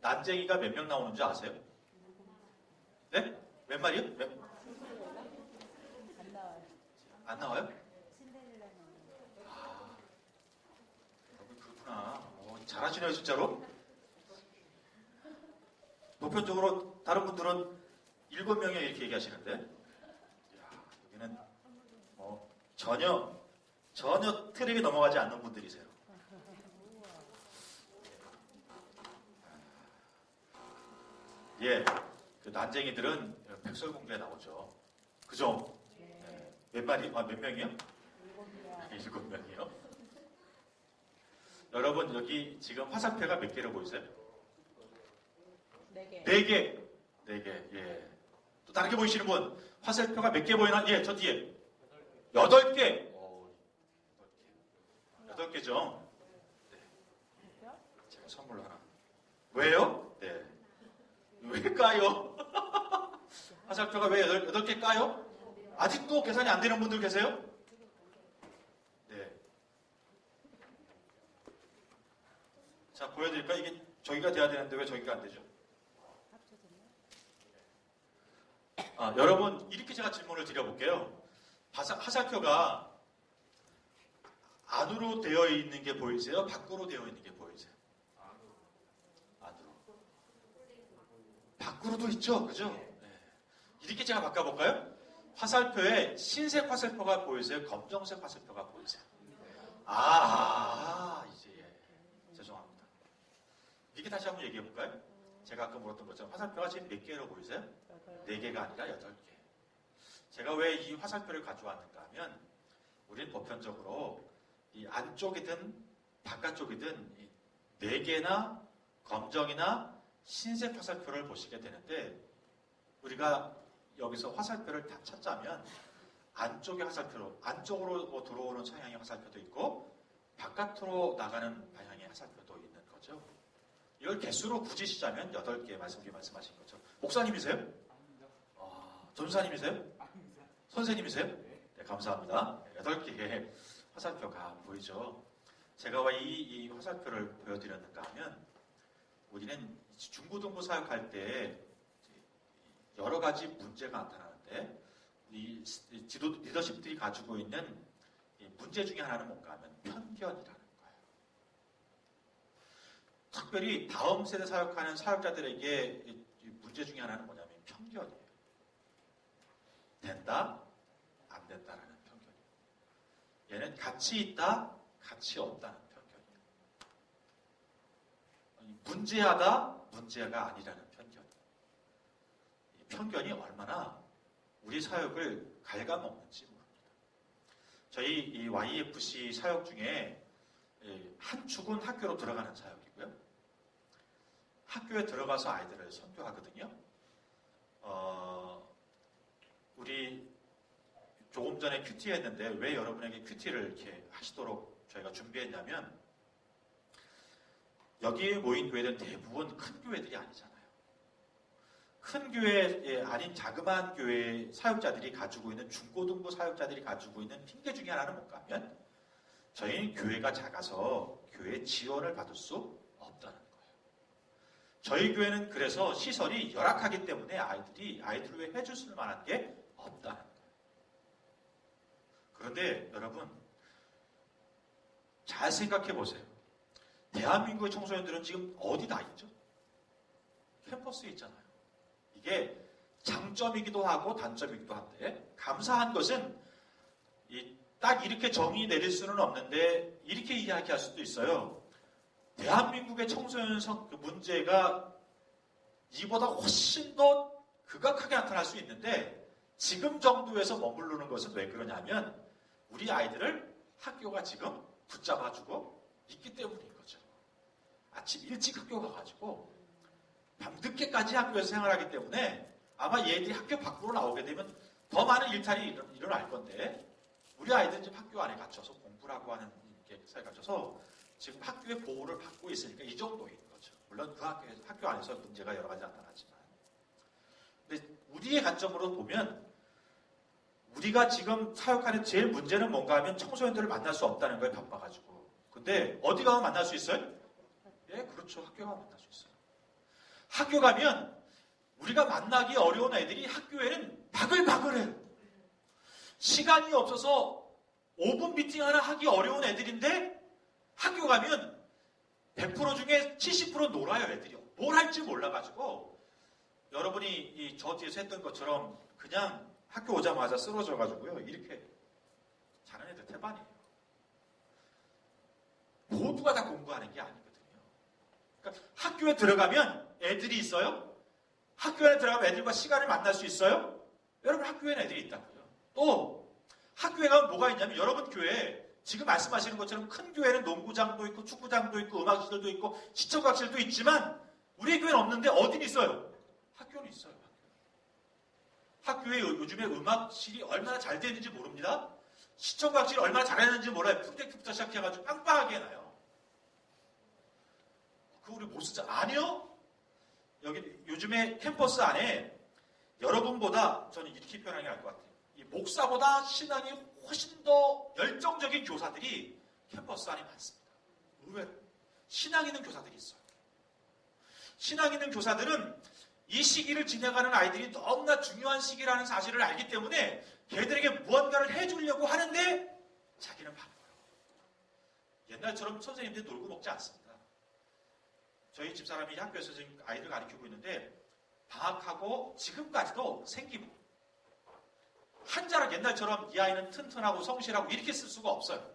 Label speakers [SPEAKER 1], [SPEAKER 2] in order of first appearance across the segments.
[SPEAKER 1] 난쟁이가 몇 명 나오는 줄 아세요? 네? 몇 마리요?
[SPEAKER 2] 안 나와요.
[SPEAKER 1] 안 나와요?
[SPEAKER 2] 신데렐라 나와요.
[SPEAKER 1] 아, 여러분 그렇구나. 잘하시네요, 진짜로. 보편적으로 다른 분들은 7명이 이렇게 얘기하시는데, 이야, 여기는 전혀 트랙에 넘어가지 않는 분들이세요. 예, 그 난쟁이들은 백설공주에 나오죠. 그죠? 네. 몇 마리? 몇 명이요? 7명이요. 여러분, 여기 지금 화살표가 몇 개로 보이세요?
[SPEAKER 2] 4개.
[SPEAKER 1] 4개. 4개, 예. 또 다르게 보이시는 분, 화살표가 몇 개 보이나? 예, 저 뒤에. 8개. 8개죠? 네. 제가 선물로 하나. 왜요? 네. 왜일까요? 화살표가 왜 8개 까요? 아직도 계산이 안 되는 분들 계세요? 네. 자, 보여드릴까요? 이게 저기가 돼야 되는데 왜 저기가 안 되죠? 여러분, 이렇게 제가 질문을 드려볼게요. 화살표가 안으로 되어 있는 게 보이세요? 밖으로 되어 있는 게 보이세요? 안으로. 밖으로도 있죠? 그죠? 네. 이렇게 제가 바꿔볼까요? 화살표에 흰색 화살표가 보이세요? 검정색 화살표가 보이세요? 이제 죄송합니다. 이렇게 다시 한번 얘기해볼까요? 제가 아까 물었던 것처럼 화살표가 지금 몇 개로 보이세요? 4개가 아니라 8개. 제가 왜 이 화살표를 가져왔는가 하면 우리는 보편적으로 이 안쪽이든 바깥쪽이든 4개나 검정이나 흰색 화살표를 보시게 되는데 우리가 여기서 화살표를 다 찾자면 안쪽의 화살표로 안쪽으로 들어오는 성향의 화살표도 있고 바깥으로 나가는 방향의 화살표도 있는 거죠. 이걸 개수로 굳이 시자면 8개 말씀하신 거죠. 목사님이세요? 전사님이세요? 선생님이세요? 네, 감사합니다. 8개의 화살표가 보이죠. 제가 왜 이 화살표를 보여드렸는가 하면 우리는 중고등부 사역할 때 여러 가지 문제가 나타나는데 이 리더십들이 가지고 있는 문제 중에 하나는 뭔가 하면 편견이라는 거예요. 특별히 다음 세대 사역하는 사역자들에게 문제 중에 하나는 뭐냐면 편견이에요. 된다, 안 된다라는 편견이에요. 얘는 가치 있다, 가치 없다는 편견이에요. 문제하다, 문제가 아니라는 편견이에요. 이 편견이 얼마나 우리 사역을 갉아먹는지 모릅니다. 저희 이 YFC 사역 중에 한 축은 학교로 들어가는 사역이고요. 학교에 들어가서 아이들을 선교하거든요. 우리 조금 전에 큐티 했는데 왜 여러분에게 큐티를 이렇게 하시도록 저희가 준비했냐면 여기에 모인 교회들은 대부분 큰 교회들이 아니잖아요. 큰 교회 아닌 자그마한 교회 사역자들이 가지고 있는 중고등부 사역자들이 가지고 있는 핑계 중에 하나는 뭔가 하면 저희는 교회가 작아서 교회 지원을 받을 수 없다는 거예요. 저희 교회는 그래서 시설이 열악하기 때문에 아이들을 위해 해줄 수 만한 게 없다는 거예요. 그런데 여러분 잘 생각해 보세요. 대한민국의 청소년들은 지금 어디 다 있죠? 캠퍼스에 있잖아요. 이게 장점이기도 하고 단점이기도 한데 감사한 것은 딱 이렇게 정의 내릴 수는 없는데 이렇게 이야기할 수도 있어요. 대한민국의 청소년 문제가 이보다 훨씬 더 극악하게 나타날 수 있는데 지금 정도에서 머무르는 것은 왜 그러냐면 우리 아이들을 학교가 지금 붙잡아주고 있기 때문인 거죠. 아침 일찍 학교 가가지고 밤늦게까지 학교에서 생활하기 때문에 아마 얘들이 학교 밖으로 나오게 되면 더 많은 일탈이 일어날 건데 우리 아이들은 지금 학교 안에 갇혀서 공부라고 하는 것에 갇혀서 지금 학교의 보호를 받고 있으니까 이 정도인 거죠. 물론 그 학교 안에서 문제가 여러 가지 나타나지만 근데 우리의 관점으로 보면 우리가 지금 사역하는 제일 문제는 뭔가 하면 청소년들을 만날 수 없다는 거에 바빠가지고 근데 어디 가면 만날 수 있어요? 예, 그렇죠. 학교 가면 만날 수 있어요. 학교 가면 우리가 만나기 어려운 애들이 학교에는 바글바글해요. 시간이 없어서 5분 미팅 하나 하기 어려운 애들인데 학교 가면 100% 중에 70% 놀아요, 애들이. 뭘 할지 몰라가지고 여러분이 저 뒤에서 했던 것처럼 그냥 학교 오자마자 쓰러져가지고요. 이렇게 자는 애들 태반이에요. 모두가 다 공부하는 게 아니거든요. 그러니까 학교에 들어가면 애들이 있어요. 학교에 들어가면 애들과 시간을 만날 수 있어요. 여러분 학교에는 애들이 있다고요. 또 학교에 가면 뭐가 있냐면 여러분 교회에 지금 말씀하시는 것처럼 큰 교회는 농구장도 있고 축구장도 있고 음악실도 있고 시청각실도 있지만 우리 교회는 없는데 어딘 있어요? 학교는 있어요. 학교에 요즘에 음악실이 얼마나 잘 되는지 모릅니다. 시청각실이 얼마나 잘하는지 몰라요. 프로젝트부터 시작해가지고 빵빵하게 해놔요. 그거 우리 못 쓰자. 아니요. 여기 요즘에 캠퍼스 안에 여러분보다 저는 이렇게 표현하는 게 나을 것 같아요. 이 목사보다 신앙이 훨씬 더 열정적인 교사들이 캠퍼스 안에 많습니다. 의외로 신앙 있는 교사들이 있어요. 신앙 있는 교사들은 이 시기를 지나가는 아이들이 너무나 중요한 시기라는 사실을 알기 때문에 걔들에게 무언가를 해주려고 하는데 자기는 바빠요. 옛날처럼 선생님들이 놀고 먹지 않습니다. 저희 집사람이 학교에서 지금 아이들 가르치고 있는데 방학하고 지금까지도 생기부 한자락 옛날처럼 이 아이는 튼튼하고 성실하고 이렇게 쓸 수가 없어요.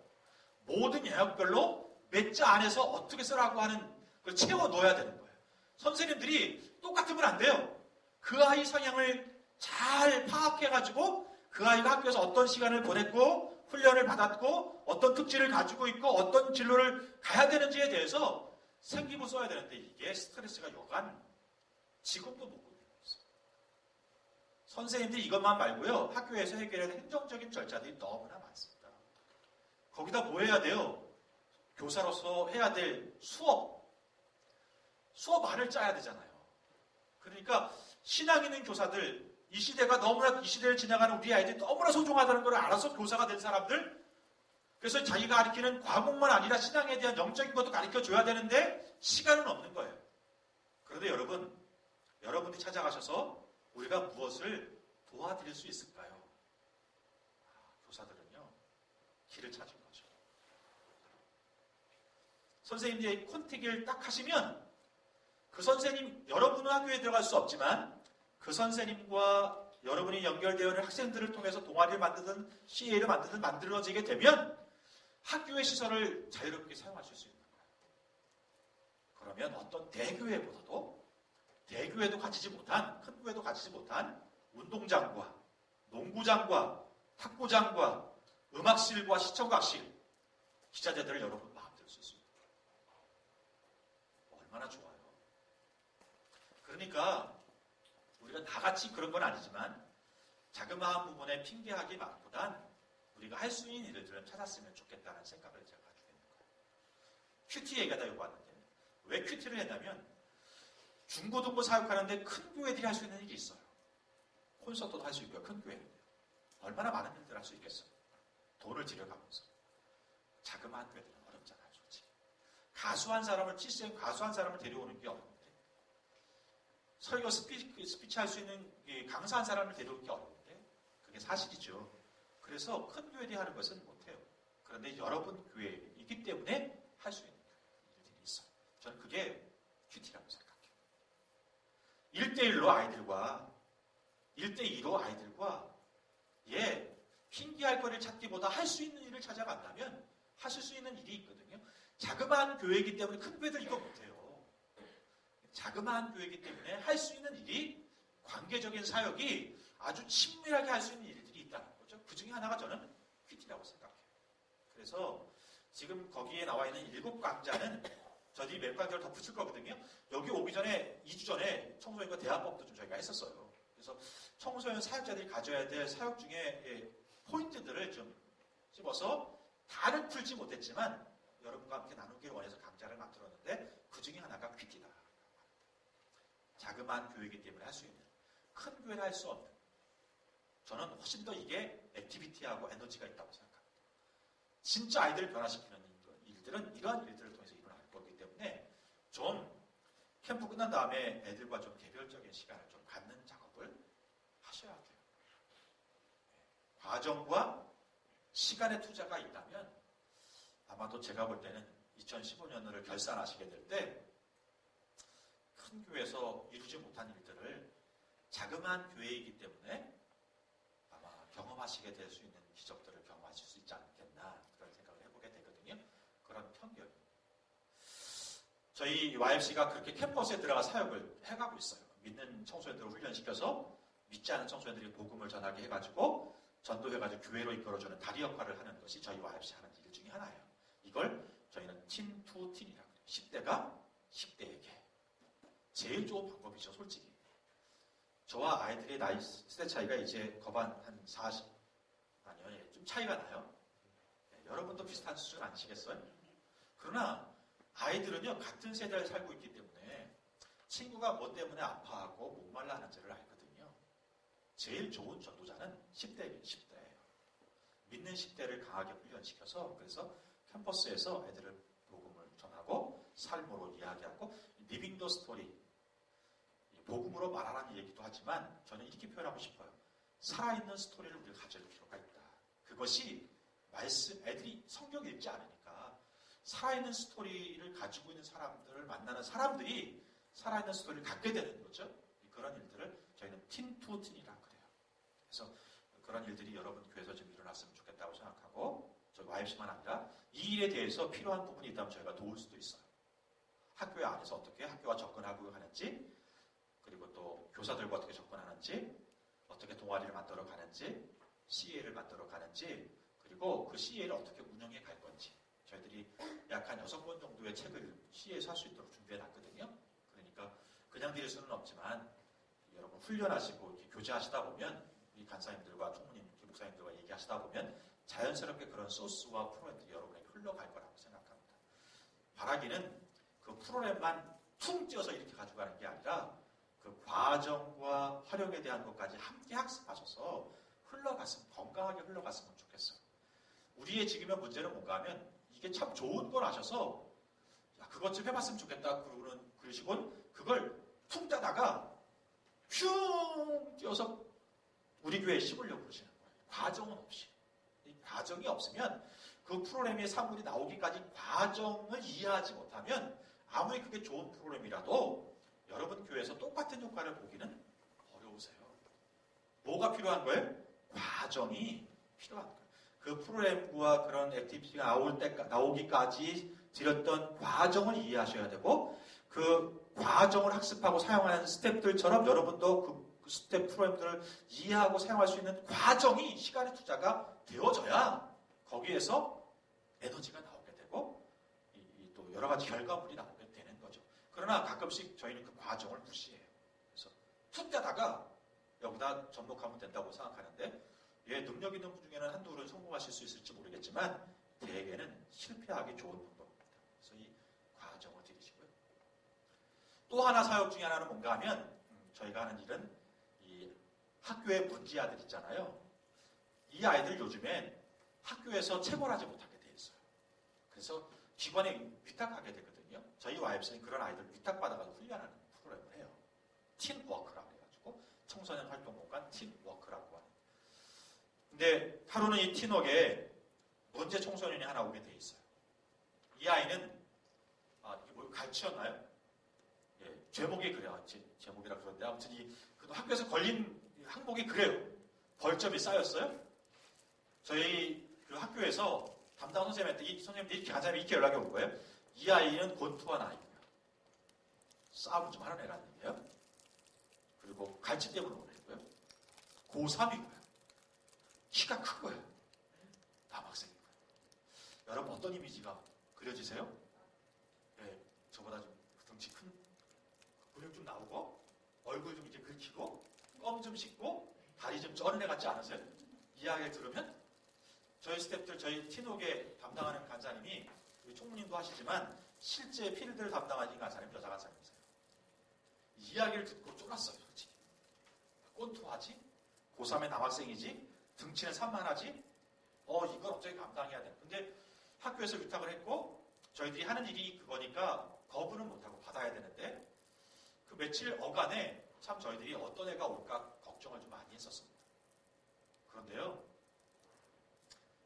[SPEAKER 1] 모든 영역별로 몇 자 안에서 어떻게 쓰라고 하는 걸 채워 넣어야 되는 거예요. 선생님들이 똑같으면 안 돼요. 그 아이 성향을 잘 파악해가지고 그 아이가 학교에서 어떤 시간을 보냈고 훈련을 받았고 어떤 특질을 가지고 있고 어떤 진로를 가야 되는지에 대해서 생기부 써야 되는데 이게 스트레스가 여간 지금도 못 보고 있어요. 선생님들이 이것만 말고요. 학교에서 해결해야 될 행정적인 절차들이 너무나 많습니다. 거기다 뭐 해야 돼요? 교사로서 해야 될 수업 안을 짜야 되잖아요. 그러니까 신앙 있는 교사들, 이 시대가 너무나 이 시대를 지나가는 우리 아이들이 너무나 소중하다는 걸 알아서 교사가 된 사람들, 그래서 자기가 가르치는 과목만 아니라 신앙에 대한 영적인 것도 가르쳐줘야 되는데 시간은 없는 거예요. 그런데 여러분들이 찾아가셔서 우리가 무엇을 도와드릴 수 있을까요? 교사들은요, 길을 찾은 거죠. 선생님들이 콘택을 딱 하시면 그 선생님, 여러분은 학교에 들어갈 수 없지만 그 선생님과 여러분이 연결되어 있는 학생들을 통해서 동아리를 만드든 CA를 만드든 만들어지게 되면 학교의 시설을 자유롭게 사용하실 수 있는 거예요. 그러면 어떤 대교회보다도 대교회도 가지지 못한, 큰 교회도 가지지 못한 운동장과 농구장과 탁구장과 음악실과 시청각실, 기자재들을 여러분 마음대로 쓸 수 있는 거예요. 얼마나 좋아요. 그러니까 우리가 다 같이 그런 건 아니지만 자그마한 부분에 핑계하기 말보단 우리가 할 수 있는 일들을 찾았으면 좋겠다는 생각을 제가 가지고 있는 거예요. 큐티 얘기가 다 요구 하는데 왜 큐티를 했냐면 중고등부 사역하는데 큰 교회들이 할 수 있는 일이 있어요. 콘서트도 할 수 있고요. 큰 교회는 얼마나 많은 일들을 할 수 있겠어요. 돈을 들여가면서. 자그마한 교회들은 어렵잖아요. 솔직히. 가수 한 사람을 CCM 가수 한 사람을 데려오는 게 어려운데 설교 스피치 할 수 있는 강사 한 사람을 데려오는 게 어려운데 그게 사실이죠. 그래서 큰 교회들이 하는 것은 못해요. 그런데 여러분 교회이기 때문에 할 수 있는 일들이 있어요. 저는 그게 큐티라고 생각해요. 1대1로 아이들과 1대2로 아이들과 핑계할 거리를 찾기보다 할 수 있는 일을 찾아간다면 하실 수 있는 일이 있거든요. 자그마한 교회이기 때문에 큰 교회들 이거 못해요. 자그마한 교회이기 때문에 할 수 있는 일이 관계적인 사역이 아주 친밀하게 할 수 있는 일들이 있다는 거죠. 그 중에 하나가 저는 큐티라고 생각해요. 그래서 지금 거기에 나와 있는 7강좌는 저희들이 몇 강좌를 더 붙일 거거든요. 여기 오기 전에 2주 전에 청소년과 대화법도 좀 저희가 했었어요. 그래서 청소년 사역자들이 가져야 될 사역 중에 포인트들을 좀 집어서 다는 풀지 못했지만 여러분과 함께 나누기를 원해서 강좌를 만들었는데 그 중에 하나가 큐티다. 자그마한 교회이기 때문에 할 수 있는, 큰 교회는 할 수 없는, 저는 훨씬 더 이게 액티비티하고 에너지가 있다고 생각합니다. 진짜 아이들을 변화시키는 일들은 이러한 일들을 통해서 일어날 거기 때문에 좀 캠프 끝난 다음에 애들과 좀 개별적인 시간을 좀 갖는 작업을 하셔야 돼요. 과정과 시간의 투자가 있다면 아마도 제가 볼 때는 2015년을 결산하시게 될 때 큰 교회에서 이루지 못한 일들을 자그마한 교회이기 때문에 아마 경험하시게 될 수 있는 기적들을 경험하실 수 있지 않겠나 그런 생각을 해보게 되거든요. 그런 편견. 저희 YFC가 그렇게 캠퍼스에 들어가 사역을 해가고 있어요. 믿는 청소년들을 훈련시켜서 믿지 않은 청소년들이 복음을 전하게 해가지고 전도해가지고 교회로 이끌어주는 다리 역할을 하는 것이 저희 YFC 하는 일 중에 하나예요. 이걸 저희는 틴 투 틴이라고 해요. 10대가 10대에게. 제일 좋은 방법이죠, 솔직히. 저와 아이들의 나이 세대 차이가 이제 거반 한 40, 아니요, 예, 좀 차이가 나요. 네, 여러분도 비슷한 수준 아니시겠어요? 그러나 아이들은요, 같은 세대를 살고 있기 때문에 친구가 뭐 때문에 아파하고 목말라 하는지를 알거든요. 제일 좋은 전도자는 10대예요, 10대예요. 믿는 10대를 강하게 훈련시켜서 그래서 캠퍼스에서 애들을 복음을 전하고 삶으로 이야기하고 리빙 더 스토리, 복음으로 말하라는 얘기도 하지만 저는 이렇게 표현하고 싶어요. 살아있는 스토리를 우리가 가질 필요가 있다. 그것이 말씀, 애들이 성경 읽지 않으니까 살아있는 스토리를 가지고 있는 사람들을 만나는 사람들이 살아있는 스토리를 갖게 되는 거죠. 그런 일들을 저희는 틴 투 틴이라고 그래요. 그래서 그런 일들이 여러분 교회에서 좀 일어났으면 좋겠다고 생각하고 저희 YFC만 아니라 이 일에 대해서 필요한 부분이 있다면 저희가 도울 수도 있어요. 학교 안에서 어떻게 학교와 접근하고 하는지, 그리고 또 교사들과 어떻게 접근하는지, 어떻게 동아리를 만들어 가는지, CA를 만들어 가는지, 그리고 그 CA를 어떻게 운영해 갈 건지 저희들이 약 한 6권 정도의 책을 CA에서 할 수 있도록 준비해 놨거든요. 그러니까 그냥 드릴 수는 없지만 여러분 훈련하시고 이렇게 교제하시다 보면 우리 간사님들과 총무님, 목사님들과 얘기하시다 보면 자연스럽게 그런 소스와 프로그램들이 여러분에게 흘러갈 거라고 생각합니다. 바라기는 그 프로그램만 퉁 띄어서 이렇게 가져가는 게 아니라 그 과정과 활용에 대한 것까지 함께 학습하셔서 건강하게 흘러갔으면 좋겠어요. 우리의 지금의 문제는 뭔가 하면 이게 참 좋은 걸 아셔서 야, 그것 좀 해봤으면 좋겠다 그러시고 그걸 퉁 따다가 슝 띄어서 우리 교회에 심으려고 그러시는 거예요. 과정은 없이. 이 과정이 없으면 그 프로그램의 산물이 나오기까지 과정을 이해하지 못하면 아무리 그게 좋은 프로그램이라도 여러분 교회에서 똑같은 효과를 보기는 어려우세요. 뭐가 필요한 거예요? 과정이 필요한 거예요. 그 프로그램과 그런 액티비티가 나오기까지 들였던 과정을 이해하셔야 되고 그 과정을 학습하고 사용하는 스텝들처럼 여러분도 그 스텝 프로그램들을 이해하고 사용할 수 있는 과정이 시간의 투자가 되어져야 거기에서 에너지가 나오게 되고 또 여러 가지 결과물이 나오게 되는 거죠. 그러나 가끔씩 저희는 그 과정을 무시해요. 그래서 툭 따다가 여기다 접목하면 된다고 생각하는데 능력 있는 분 중에는 한둘은 성공하실 수 있을지 모르겠지만 대개는 실패하기 좋은 방법입니다. 그래서 이 과정을 들으시고요. 또 하나 사역 중에 하나는 뭔가 하면 저희가 하는 일은 이 학교의 문제 아들 있잖아요. 이 아이들 요즘엔 학교에서 체벌하지 못하게 돼 있어요. 그래서 기관에 위탁하게 되거든요. 저희 YFC는 그런 아이들 위탁받아가지고 훈련하는 프로그램을 해요. 팀워크라고 해가지고 청소년 활동공간 팀워크라고 하는. 근데 하루는 이 팀워크에 문제 청소년이 하나 오게 돼 있어요. 이 아이는 이게 뭐 갈치였나요? 예, 제목이 그래요. 제목이라 그러는데 아무튼 그 학교에서 걸린 항목이 그래요. 벌점이 쌓였어요. 저희 그 학교에서 담당 선생님한테 이 선생님들이 간사님이 이렇게 연락이 온 거예요. 이 아이는 권투한 아이고요. 싸움 좀 하는 애라는 얘기예요. 그리고 갈치 때문에 오는 애고요. 고3이고요. 키가 큰 거예요. 남학생이고요. 여러분 어떤 이미지가 그려지세요? 네, 저보다 좀 등치 큰 근육 좀 나오고 얼굴 좀 이렇게 긁히고 껌 좀 씻고 다리 좀 쩌는 애 같지 않으세요? 이야기를 들으면 저희 스태프들, 저희 티녹에 담당하는 간사님이 우리 총무님도 하시지만 실제 필드를 담당하는 간사님 여자 간사님이세요. 이야기를 듣고 쫄았어요. 솔직히. 꼰투하지? 고3의 남학생이지? 등치는 산만하지? 이건 어떻게 감당해야 돼? 근데 학교에서 위탁을 했고 저희들이 하는 일이 그거니까 거부는 못하고 받아야 되는데 며칠 어간에 참 저희들이 어떤 애가 올까 걱정을 좀 많이 했었습니다. 그런데요,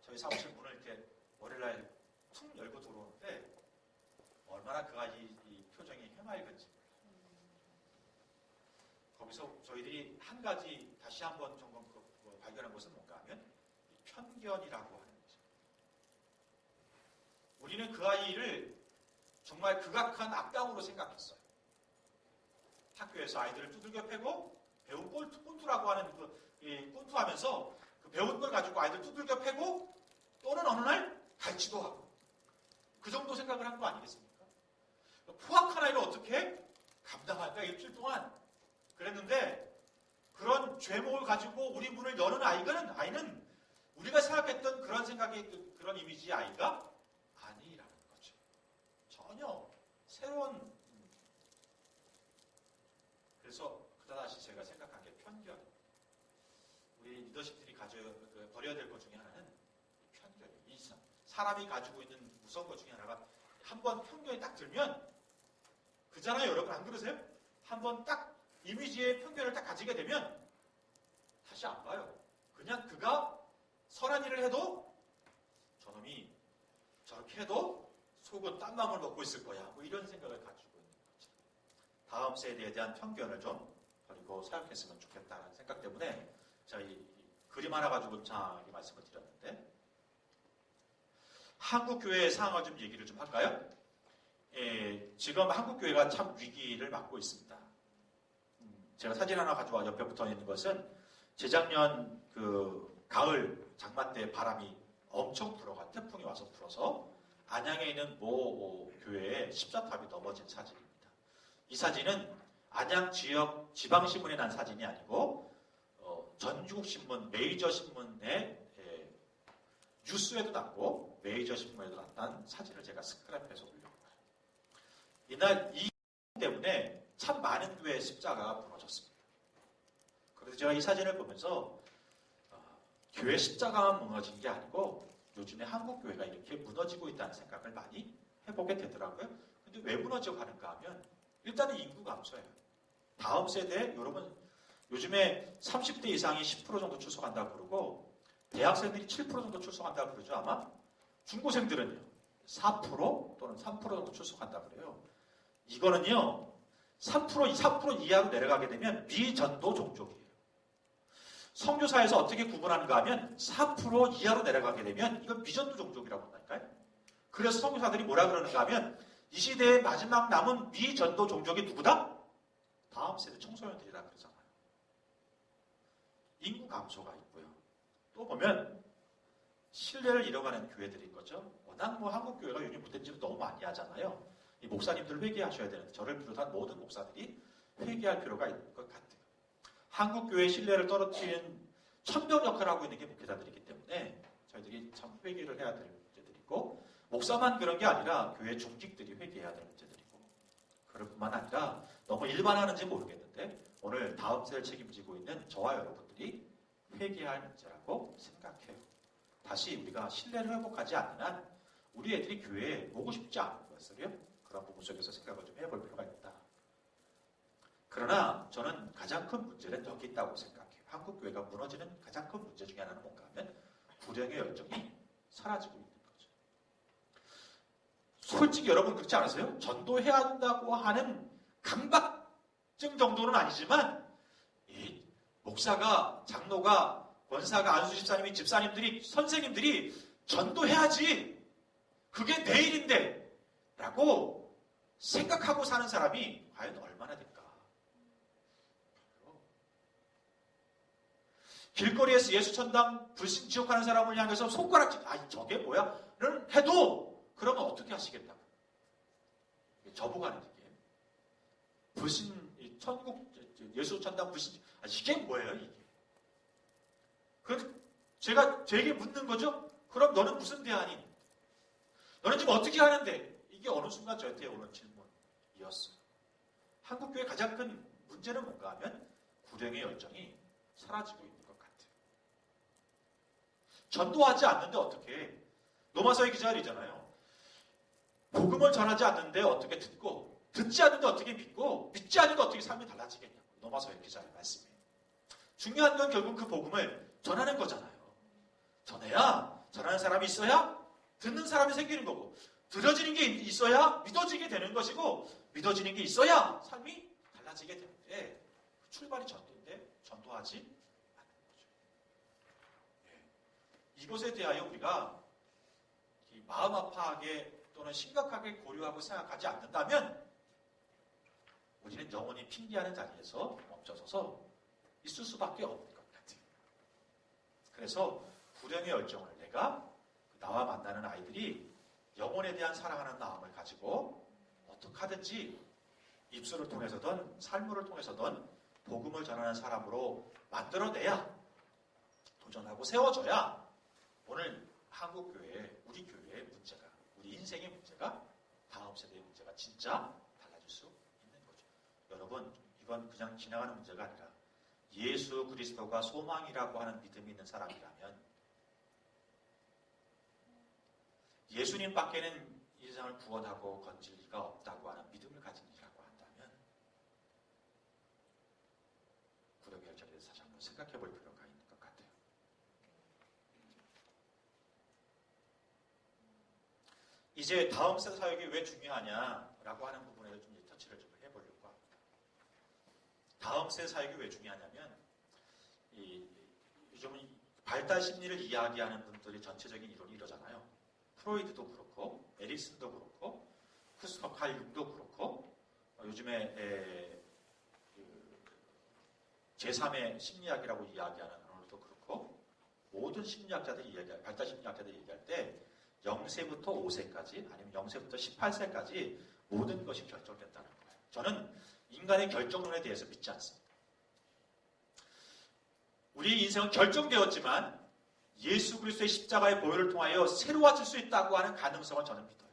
[SPEAKER 1] 저희 사무실 문을 이렇게 월요일날 툭 열고 들어오는데 얼마나 그 아이 이 표정이 해맑은지 거기서 저희들이 한 가지 다시 한번 좀 발견한 것은 뭔가 하면 이 편견이라고 하는 거죠. 우리는 그 아이를 정말 극악한 악당으로 생각했어요. 학교에서 아이들을 두들겨 패고 배운 꼰투라고 하는 꼰투하면서 그 배운 걸 가지고 아이들 두들겨 패고 또는 어느 날 갈치도 하고 그 정도 생각을 한 거 아니겠습니까? 포악한 아이를 어떻게 감당할까 일주일 동안 그랬는데 그런 죄목을 가지고 우리 문을 여는 아이는 우리가 생각했던 그런 생각의 그런 이미지의 아이가 아니라는 거죠. 전혀 새로운 그래서 그다지 제가 생각한 게 편견. 우리 리더십들이 버려야 될 것 중에 하나는 편견이에요. 사람이 가지고 있는 무서운 것 중에 하나가 한번 편견이 딱 들면 그잖아요, 여러분 안 그러세요? 한번 딱 이미지의 편견을 딱 가지게 되면 다시 안 봐요. 그냥 그가 선한 일을 해도 저놈이 저렇게 해도 속은 딴 마음을 먹고 있을 거야. 뭐 이런 생각을 가지고 있는 거죠. 다음 세대에 대한 편견을 좀 버리고 사용했으면 좋겠다는 생각 때문에 제가 이 그림 하나 가지고 이 말씀을 드렸는데 한국교회의 상황을 좀 얘기를 좀 할까요? 지금 한국교회가 참 위기를 맞고 있습니다. 제가 사진 하나 가져와 옆에 붙어 있는 것은 재작년 그 가을 장마 때 바람이 엄청 태풍이 와서 불어서 안양에 있는 모 교회에 십자탑이 넘어진 사진입니다. 이 사진은 안양 지역 지방신문에 난 사진이 아니고 전국 신문, 메이저 신문의 뉴스에도 났고 메이저 신문에도 났던 사진을 제가 스크랩해서 올려요. 이날 이 때문에 참 많은 교회의 십자가가 무너졌습니다. 그래서 제가 이 사진을 보면서 교회 십자가만 무너진 게 아니고 요즘에 한국 교회가 이렇게 무너지고 있다는 생각을 많이 해보게 되더라고요. 근데 왜 무너져 가는가 하면 일단은 인구 감소예요. 다음 세대 여러분 요즘에 30대 이상이 10% 정도 출석한다고 그러고 대학생들이 7% 정도 출석한다고 그러죠. 아마 중고생들은요 4% 또는 3% 정도 출석한다고 그래요. 이거는요 3% 이하로 내려가게 되면 미전도 종족이에요. 선교사에서 어떻게 구분하는가 하면 4% 이하로 내려가게 되면 이건 미전도 종족이라고 한다니까요. 그래서 선교사들이 뭐라 그러는가 하면 이 시대의 마지막 남은 미전도 종족이 누구다? 다음 세대 청소년들이라 그러잖아요. 인구 감소가 있고요. 또 보면 신뢰를 잃어가는 교회들인 거죠. 워낙 한국 교회가 요즘 못된 짓을 너무 많이 하잖아요. 이 목사님들 회개하셔야 되는데 저를 비롯한 모든 목사들이 회개할 필요가 있는 것 같아요. 한국 교회의 신뢰를 떨어뜨리는 천병 역할을 하고 있는 게 목회자들이기 때문에 저희들이 참 회개를 해야 될 문제들이고 목사만 그런 게 아니라 교회 중직들이 회개해야 될 문제들이고 그럴 뿐만 아니라 너무 일반화하는지 모르겠는데 오늘 다음 세대를 책임지고 있는 저와 여러분들이 회개할 문제라고 생각해요. 다시 우리가 신뢰를 회복하지 않는 한 우리 애들이 교회에 오고 싶지 않은 것을요. 그런 부분 속에서 생각을 좀 해볼 필요가 있다. 그러나 저는 가장 큰 문제는 여기 있다고 생각해요. 한국 교회가 무너지는 가장 큰 문제 중에 하나는 뭔가 하면 불행의 열정이 사라지고 있는 거죠. 솔직히 여러분 그렇지 않으세요? 전도해야 한다고 하는 강박증 정도는 아니지만 이 목사가, 장로가, 권사가, 안수 집사님이, 집사님들이, 선생님들이 전도해야지. 그게 내일인데 라고 생각하고 사는 사람이 과연 얼마나 될까? 길거리에서 예수천당 불신 지옥하는 사람을 향해서 손가락질, 저게 뭐야? 를 해도 그러면 어떻게 하시겠다고? 저보가는 얘기예요. 불신, 천국, 예수천당 불신, 이게 뭐예요, 이게? 그래서 제가 되게 묻는 거죠? 그럼 너는 무슨 대안이? 너는 지금 어떻게 하는데? 이게 어느 순간 저한테 오는 질문이었어요. 한국교회 가장 큰 문제는 뭔가 하면 불행의 열정이 사라지고 있는 것 같아요. 전도하지 않는데 어떻게? 로마서의 기자들이잖아요. 복음을 전하지 않는데 어떻게 듣고 듣지 않는데 어떻게 믿고 믿지 않는데 어떻게 삶이 달라지겠냐고. 로마서의 기자의 말씀이에요. 중요한 건 결국 그 복음을 전하는 거잖아요. 전해야 전하는 사람이 있어야 듣는 사람이 생기는 거고 들어지는 게 있어야 믿어지게 되는 것이고 믿어지는 게 있어야 삶이 달라지게 되는데 출발이 전도인데 전도하지 않는 거죠. 이것에 대하여 우리가 마음 아파하게 또는 심각하게 고려하고 생각하지 않는다면 우리는 영원히 핑계하는 자리에서 멈춰서서 있을 수밖에 없는 것 같아요. 그래서 불행의 열정을 내가 나와 만나는 아이들이 영혼에 대한 사랑하는 마음을 가지고 어떻게 하든지 입술을 통해서든 삶을 통해서든 복음을 전하는 사람으로 만들어내야 도전하고 세워져야 오늘 한국교회, 우리 교회의 문제가, 우리 인생의 문제가, 다음 세대의 문제가 진짜 달라질 수 있는 거죠. 여러분, 이건 그냥 지나가는 문제가 아니라 예수 그리스도가 소망이라고 하는 믿음이 있는 사람이라면 예수님 밖에는 이 세상을 구원하고 건질 리가 없다고 하는 믿음을 가진 이라고 한다면 구력의 열정에서 다시 한번 생각해 볼 필요가 있는 것 같아요. 이제 다음 세대 사역이 왜 중요하냐라고 하는 부분에 좀 터치를 좀 해보려고 합니다. 다음 세대 사역이 왜 중요하냐면 요즘은 발달 심리를 이야기하는 분들이 전체적인 이론이 이러잖아요. 프로이드도 그렇고 에릭슨도 그렇고 구스터 칼 융도 그렇고 요즘에 제3의 심리학이라고 이야기하는 언어도 그렇고 모든 심리학자들이 발달 심리학자들이 얘기할 때 0세부터 5세까지 아니면 0세부터 18세까지 모든 것이 결정된다는 거예요. 저는 인간의 결정론에 대해서 믿지 않습니다. 우리 인생은 결정되었지만 예수 그리스도의 십자가의 보혈을 통하여 새로워질 수 있다고 하는 가능성을 저는 믿어요.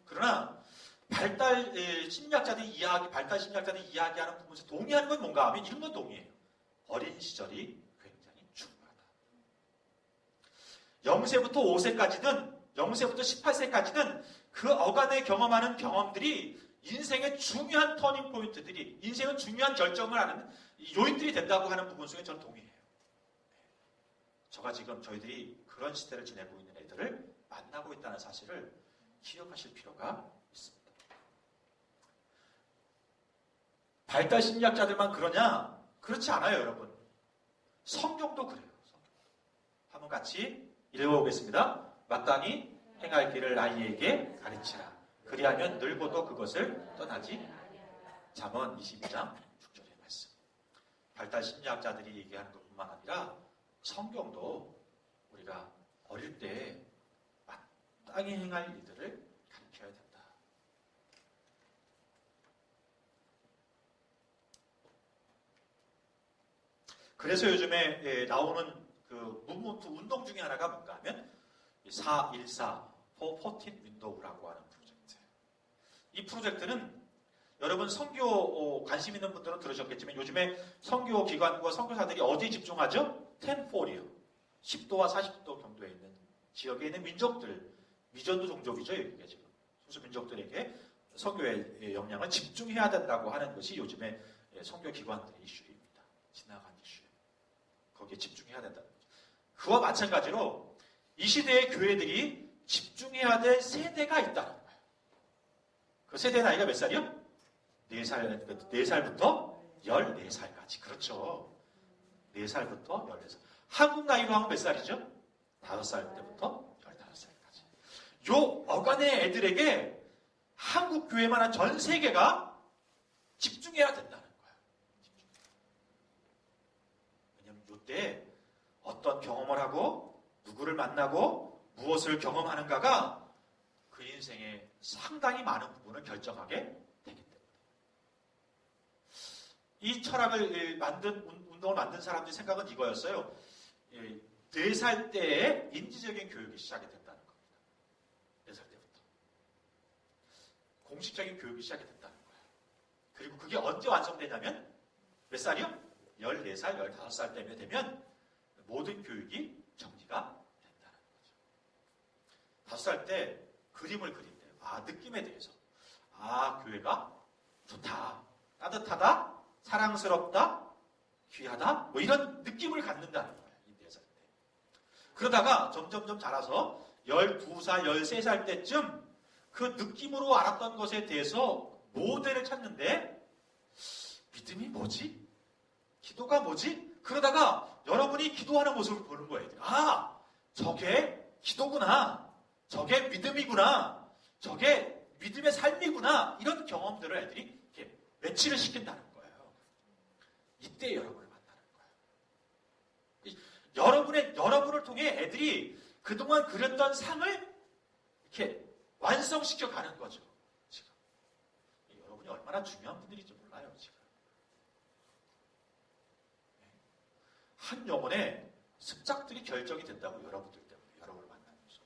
[SPEAKER 1] 그러나 발달 심리학자들이 이야기하는 부분에서 동의하는 건 뭔가 하면 이런 건 동의해요. 어린 시절이 굉장히 중요하다. 0세부터 5세까지는 0세부터 18세까지는 그 어간에 경험하는 경험들이 인생의 중요한 터닝 포인트들이 인생은 중요한 결정을 하는 요인들이 된다고 하는 부분 속에 저는 동의해요. 저희들이 그런 시대를 지내고 있는 애들을 만나고 있다는 사실을 기억하실 필요가 있습니다. 발달 심리학자들만 그러냐? 그렇지 않아요, 여러분. 성경도 그래요. 한번 같이 읽어보겠습니다. 마땅히 행할 길을 아이에게 가르치라. 그리하면 늙어도 그것을 떠나지. 잠언 22장 6절의 말씀. 발달 심리학자들이 얘기하는 것뿐만 아니라 성경도 우리가 어릴 때 마땅히 행할 일들을 가르쳐야 된다. 그래서 요즘에 나오는 그 무브먼트 운동 중에 하나가 뭔가 하면 414 for 14 window라고 하는 프로젝트예요. 이 프로젝트는 여러분 선교 관심 있는 분들은 들으셨겠지만 요즘에 선교 기관과 선교사들이 어디에 집중하죠? 1040이요. 10도와 40도 경도에 있는 지역에 있는 민족들, 미전도 종족이죠. 이게 지금 소수 민족들에게 선교의 역량을 집중해야 된다고 하는 것이 요즘에 선교 기관들의 이슈입니다. 지나간 이슈. 거기에 집중해야 된다는 거죠. 그와 마찬가지로 이 시대의 교회들이 집중해야 될 세대가 있다는 거예요. 그 세대 나이가 몇 살이요? 4살부터 14살까지. 그렇죠. 4살부터 14살. 한국 나이로 하면 몇 살이죠? 5살 때부터 15살까지. 요 어간의 애들에게 한국 교회만한 전 세계가 집중해야 된다는 거예요. 왜냐하면 요때 어떤 경험을 하고 누구를 만나고 무엇을 경험하는가가 그 인생의 상당히 많은 부분을 결정하게 되기 때문에 이 철학을 운동을 만든 사람들의 생각은 이거였어요. 4살 때에 인지적인 교육이 시작이 된다는 겁니다. 4살 때부터. 공식적인 교육이 시작이 된다는 거예요. 그리고 그게 언제 완성되냐면 몇 살이요? 14살, 15살 때면 되면 모든 교육이 정리가 된다는 거죠. 5살 때 그림을 그린대요. 느낌에 대해서. 교회가 좋다, 따뜻하다, 사랑스럽다, 귀하다, 뭐 이런 느낌을 갖는다는 거예요. 이 4살 때. 그러다가 점점점 자라서 12살, 13살 때쯤 그 느낌으로 알았던 것에 대해서 모델을 찾는데 믿음이 뭐지? 기도가 뭐지? 그러다가 여러분이 기도하는 모습을 보는 거예요. 아, 저게 기도구나. 저게 믿음이구나. 저게 믿음의 삶이구나. 이런 경험들을 애들이 이렇게 매치를 시킨다는 거예요. 이때 여러분을 만나는 거예요. 여러분을 통해 애들이 그동안 그렸던 상을 이렇게 완성시켜 가는 거죠. 지금. 여러분이 얼마나 중요한 분들인지 몰라요, 지금. 한 영혼의 습작들이 결정이 된다고 여러분들 때문에 여러분을 만나면서.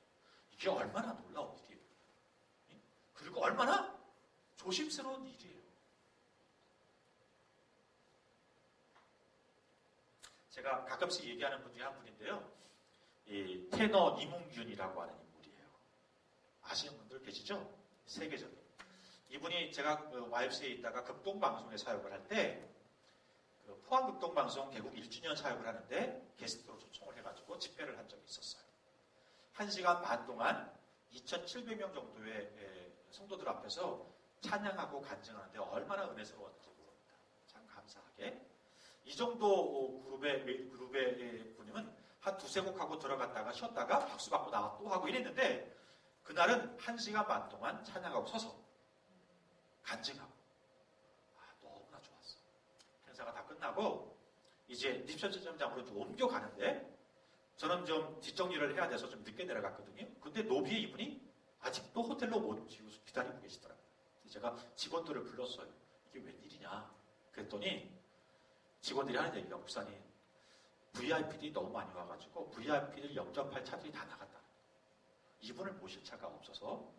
[SPEAKER 1] 이게 얼마나 놀라운 일이에요. 그리고 얼마나 조심스러운 일이에요. 제가 가끔씩 얘기하는 분 중에 한 분인데요. 이 테너 이문균이라고 하는 인물이에요. 아시는 분들 계시죠? 세계적인. 이분이 제가 YFC에 있다가 극동방송에 사역을 할 때 포항극동방송 개국 1주년 사역을 하는데 게스트로 초청을 해가지고 집회를 한 적이 있었어요. 1시간 반 동안 2,700명 정도의 성도들 앞에서 찬양하고 간증하는데 얼마나 은혜스러웠는지 모릅니다. 참 감사하게. 이 정도 그룹의 분이면 한 2-3곡 하고 들어갔다가 쉬었다가 박수 받고 나와 또 하고 이랬는데 그날은 1시간 반 동안 찬양하고 서서 간증하고 너무나 좋았어. 행사가 다 끝나고 이제 리셉션장으로 좀 옮겨가는데 저는 좀 뒷정리를 해야 돼서 좀 늦게 내려갔거든요. 근데 로비에 이분이 아직도 호텔로 못 지우서 기다리고 계시더라고요. 제가 직원들을 불렀어요. 이게 웬일이냐 그랬더니 직원들이 하는 얘기가 목사님 VIP들이 너무 많이 와가지고 VIP를 영접할 차들이 다 나갔다. 이분을 모실 차가 없어서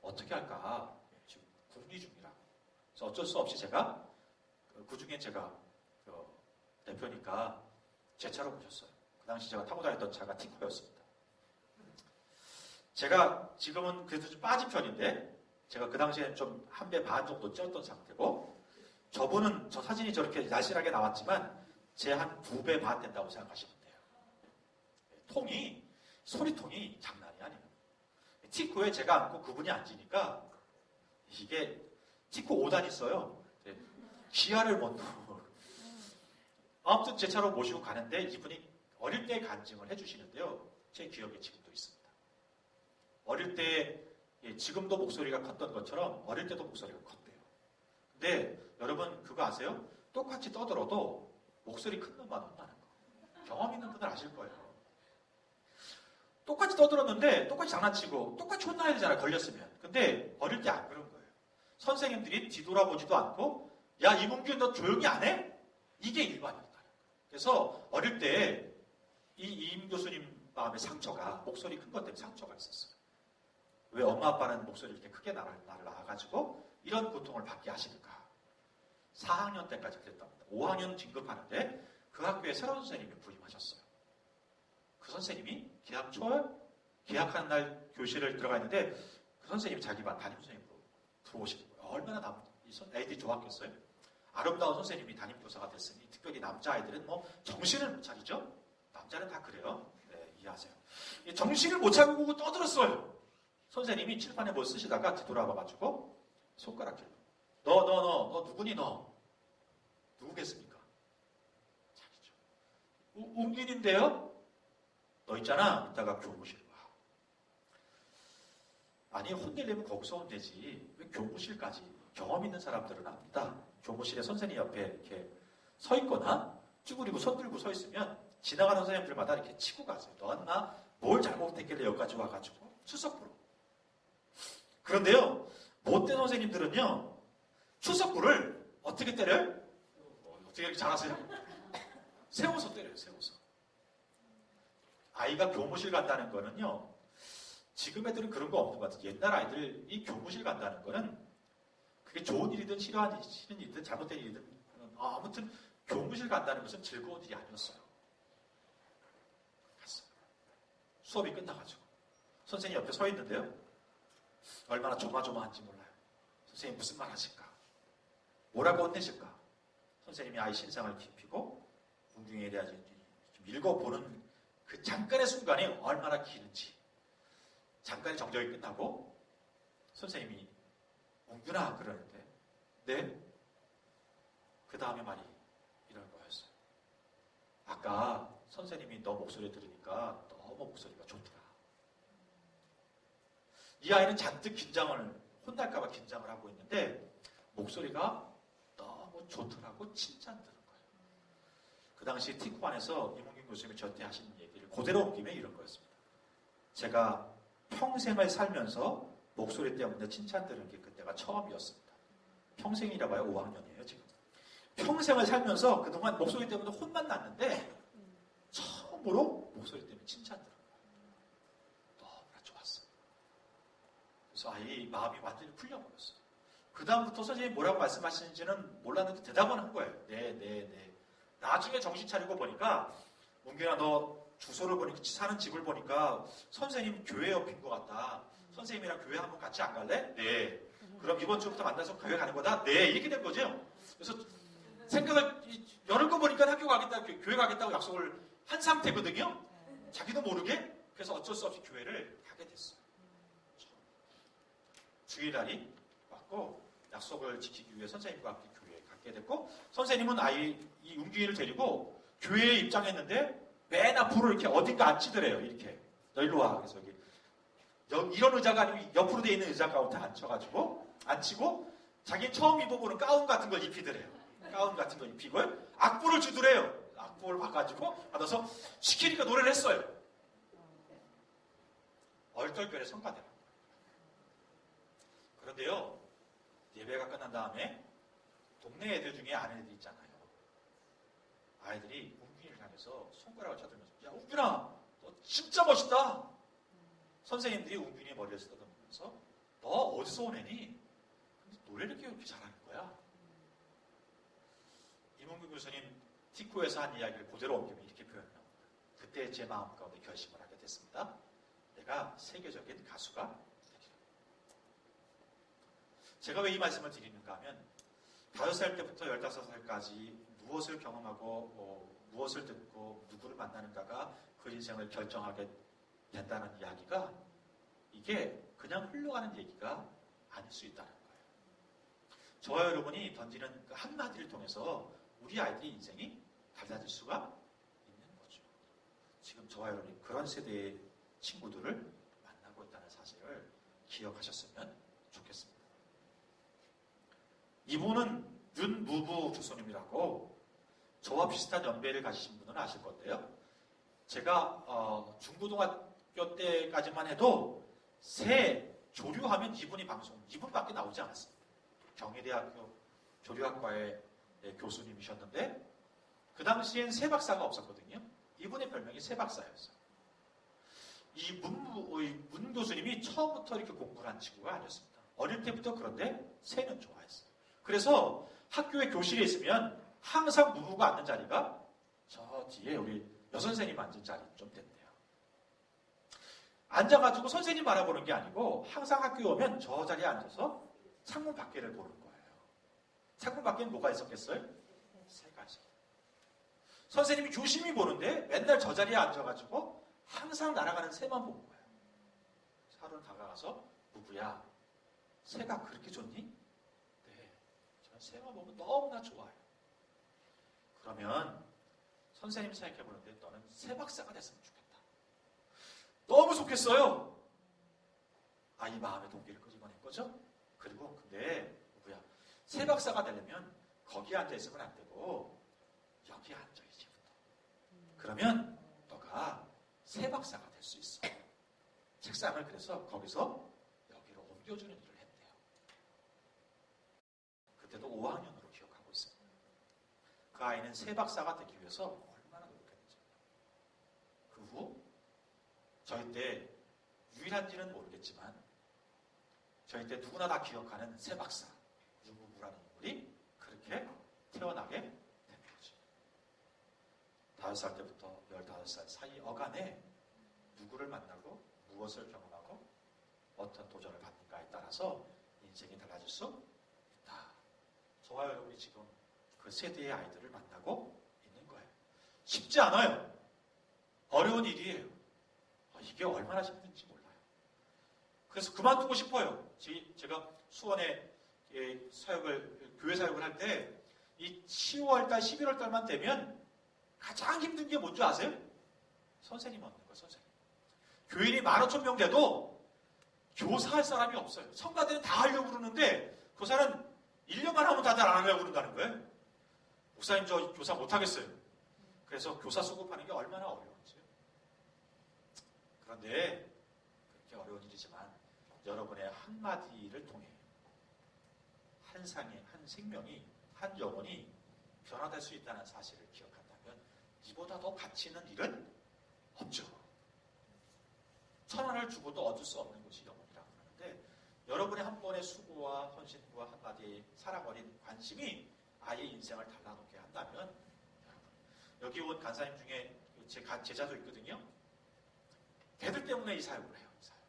[SPEAKER 1] 어떻게 할까 지금 궁리 중이라고. 그래서 어쩔 수 없이 제가 그 중에 제가 대표니까 제 차로 모셨어요. 그 당시 제가 타고 다녔던 차가 티코였습니다. 제가 지금은 그래도 좀 빠진 편인데 제가 그 당시에는 좀 한 배 반 정도 쪘던 상태고 저분은 저 사진이 저렇게 날씬하게 나왔지만 제 한 2배 반 된다고 생각하시면 돼요. 소리통이 장난이 아니에요. 티코에 제가 앉고 그분이 앉으니까 이게 티코 5단 있어요. 기아를 못 넣어. 아무튼 제 차로 모시고 가는데 이분이 어릴 때 간증을 해주시는데요. 제 기억에 지금도 있습니다. 어릴 때 지금도 목소리가 컸던 것처럼 어릴 때도 목소리가 컸대요. 근데 여러분 그거 아세요? 똑같이 떠들어도 목소리 큰 놈만 혼나는 거. 경험 있는 분들 아실 거예요. 똑같이 떠들었는데 똑같이 장난치고 똑같이 혼나야 되잖아요. 걸렸으면. 근데 어릴 때 안 그런 거예요. 선생님들이 뒤돌아보지도 않고 야 이문균 너 조용히 안 해? 이게 일반이었다. 그래서 어릴 때 임 교수님 마음의 상처가 목소리 큰 것 때문에 상처가 있었어요. 왜 엄마 아빠는 목소리를 이렇게 크게 나를 낳아가지고 이런 고통을 받게 하시는가. 4학년 때까지 그랬답니다. 5학년 진급하는데 그 학교에 새로운 선생님이 부임하셨어요. 그 선생님이 개학하는 날 교실을 들어가 있는데 그 선생님이 자기 반 담임 선생님으로 들어오시는 거예요. 얼마나 애들이 좋았겠어요? 아름다운 선생님이 담임교사가 됐으니 특별히 남자아이들은 뭐 정신을 못 차리죠? 남자는 다 그래요. 네, 이해하세요. 정신을 못 차리고 떠들었어요. 선생님이 칠판에 뭘 쓰시다가 뒤돌아봐가지고 손가락질. 너 누구니 너? 누구겠습니까? 자기죠. 웅균인데요? 너 있잖아. 이따가 교무실 와. 아니 혼내려면 거기서 혼내지. 왜 교무실까지? 경험 있는 사람들은 압니다. 교무실에 선생님 옆에 이렇게 서 있거나 쭈그리고 손 들고 서 있으면 지나가는 선생님들마다 이렇게 치고 가세요. 넌 나 뭘 잘못했길래 여기까지 와가지고 출석부로. 그런데요. 못된 선생님들은요. 출석부를 어떻게 때려요? 어떻게 이렇게 잘하세요? 세워서 때려요. 세워서. 아이가 교무실 간다는 거는요. 지금 애들은 그런 거 없는 것 같아요. 옛날 아이들이 교무실 간다는 거는 그게 좋은 일이든 싫은 일이든 잘못된 일이든 아무튼 교무실 간다는 것은 즐거운 일이 아니었어요. 갔어요. 수업이 끝나가지고 선생님 옆에 서 있는데요. 얼마나 조마조마한지 몰라요. 선생님 무슨 말 하실까? 뭐라고 혼내실까? 선생님이 아이 신상을 깊이고 웅균이에 대해서 좀 읽어보는 그 잠깐의 순간이 얼마나 길은지. 잠깐의 정적이 끝나고 선생님이 웅균아 그러는데 네? 그 다음에 말이 이런 거였어요. 아까 선생님이 너 목소리 들으니까 너무 목소리가 좋더라. 이 아이는 잔뜩 혼날까봐 긴장을 하고 있는데 목소리가 너무 좋더라고 칭찬 들은 거예요. 그 당시 티쿠안에서 이문균 교수님이 저한테 하신 얘기를 그대로 옮기면 이런 거였습니다. 제가 평생을 살면서 목소리 때문에 칭찬 들은 게 그때가 처음이었습니다. 평생이라 봐요. 5학년이에요 지금. 평생을 살면서 그동안 목소리 때문에 혼만 났는데 처음으로 목소리 때문에 칭찬 들은 거예요. 너무나 좋았어요. 그래서 아이 마음이 완전히 풀려버렸어요. 그 다음부터 선생님이 뭐라고 말씀하시는지는 몰랐는데 대답은 한 거예요. 네. 나중에 정신 차리고 보니까 웅균아 너 주소를 보니까 사는 집을 보니까 선생님 교회 옆인 것 같다. 선생님이랑 교회 한번 같이 안 갈래? 네. 그럼 이번 주부터 만나서 교회 가는 거다? 네. 이렇게 된 거죠. 그래서 생각을 열을 거 보니까 학교 가겠다, 교회 가겠다고 약속을 한 상태거든요. 자기도 모르게. 그래서 어쩔 수 없이 교회를 가게 됐어요. 주일날이 왔고 약속을 지키기 위해 선생님과 함께 교회에 가게 됐고 선생님은 이 웅균이를 데리고 교회에 입장했는데 맨 앞으로 이렇게 어딘가 앉히더래요. 이렇게 너 일로 와. 그래서 여기 이런 의자가 아니고 옆으로 돼 있는 의자 가운데 앉히고 자기 처음 입어보는 가운 같은 걸 입히더래요. 가운 같은 걸 입히고 악보를 주더래요. 악보를 받아서 시키니까 노래를 했어요. 얼떨결에 성가대라. 그런데요, 예배가 끝난 다음에 동네 애들 중에 아는 애들 있잖아요. 아이들이 웅균이를 향해서 손가락을 쳐들면서 야 웅균아 너 진짜 멋있다. 선생님들이 웅균이의 머리를 쓰다듬으면서 너 어디서 온 애니? 근데 노래를 이렇게 잘하는 거야. 이문균 교수님 티코에서 한 이야기를 그대로 옮기면 이렇게 표현해요. 그때 제 마음 가운데 결심을 하게 됐습니다. 내가 세계적인 가수가 되리라. 제가 왜 이 말씀을 드리는가 하면 5살 때부터 15살까지 무엇을 경험하고 무엇을 듣고 누구를 만나는가가 그 인생을 결정하게 된다는 이야기가 이게 그냥 흘러가는 얘기가 아닐 수 있다는 거예요. 저와 여러분이 던지는 그 한마디를 통해서 우리 아이들의 인생이 달라질 수가 있는 거죠. 지금 저와 여러분이 그런 세대의 친구들을 만나고 있다는 사실을 기억하셨으면 좋겠습니다. 이분은 윤무부 교수님이라고 저와 비슷한 연배를 가지신 분은 아실 건데요. 제가 중고등학교 때까지만 해도 새 조류하면 이분밖에 나오지 않았습니다. 경희대학교 조류학과의 교수님이셨는데 그 당시엔 새 박사가 없었거든요. 이분의 별명이 새 박사였어요. 이 문 교수님이 처음부터 이렇게 공부를 한 친구가 아니었습니다. 어릴 때부터 그런데 새는 좋아했어요. 그래서 학교에 교실에 있으면 항상 무부가 앉는 자리가 저 뒤에 우리 여선생님 앉은 자리 좀 된대요. 앉아가지고 선생님 바라보는 게 아니고 항상 학교에 오면 저 자리에 앉아서 창문 밖에를 보는 거예요. 창문 밖에는 뭐가 있었겠어요? 새가 있었어요. 선생님이 조심히 보는데 맨날 저 자리에 앉아가지고 항상 날아가는 새만 본 거예요. 하루는 다가가서 무부야 새가 그렇게 좋니? 네. 저는 새만 보면 너무나 좋아요. 그러면 선생님 생각해보는데 너는 새 박사가 됐으면 좋겠다. 너무 좋겠어요. 이 마음의 동기를 끄집어낸 거죠. 그리고 근데 누구야? 새 박사가 되려면 거기에 앉아있으면 안 되고 여기에 앉아있지부터. 그러면 너가 새 박사가 될 수 있어. 책상을 그래서 거기서 여기로 옮겨주는 일을 했대요. 그때도 5학년으로 기억하고 있습니다. 그 아이는 새 박사가 되기 위해서 얼마나 노력했는지. 그 후 저희 때 유일한지는 모르겠지만 저희 때 누구나 다 기억하는 새 박사 유무부라는 인물이 그렇게 태어나게 된 거죠. 5살 때부터 15살 사이 어간에 누구를 만나고 무엇을 경험하고 어떤 도전을 받는가에 따라서 인생이 달라질 수 있다. 저 저와 여러분이 지금 그 세대의 아이들을 만나고 있는 거예요. 쉽지 않아요. 어려운 일이에요. 이게 얼마나 힘든지 몰라요. 그래서 그만두고 싶어요. 제가 수원에 교회 사역을 할 때 이 10월달, 11월달만 되면 가장 힘든 게 뭔지 아세요? 선생님 얻는 거예요. 선생님. 교인이 15,000명 돼도 교사할 사람이 없어요. 성가대는 다 하려고 그러는데 교사는 1년만 하면 다들 안 하려고 그런다는 거예요. 목사님 저 교사 못하겠어요. 그래서 교사 수급하는 게 얼마나 어려운지요. 그런데 그렇게 어려운 일이지만 여러분의 한마디를 통해 한 생명이, 한 영혼이 변화될 수 있다는 사실을 기억한다면 이보다 더 가치 있는 일은 없죠. 1,000원을 주고도 얻을 수 없는 것이 영혼이라고 하는데 여러분의 한 번의 수고와 헌신과 한마디의 사랑 어린 관심이 아이의 인생을 달라놓게 한다면 여기 온 간사님 중에 제 제자도 있거든요. 걔들 때문에 이 사역을 해요. 이 사역을.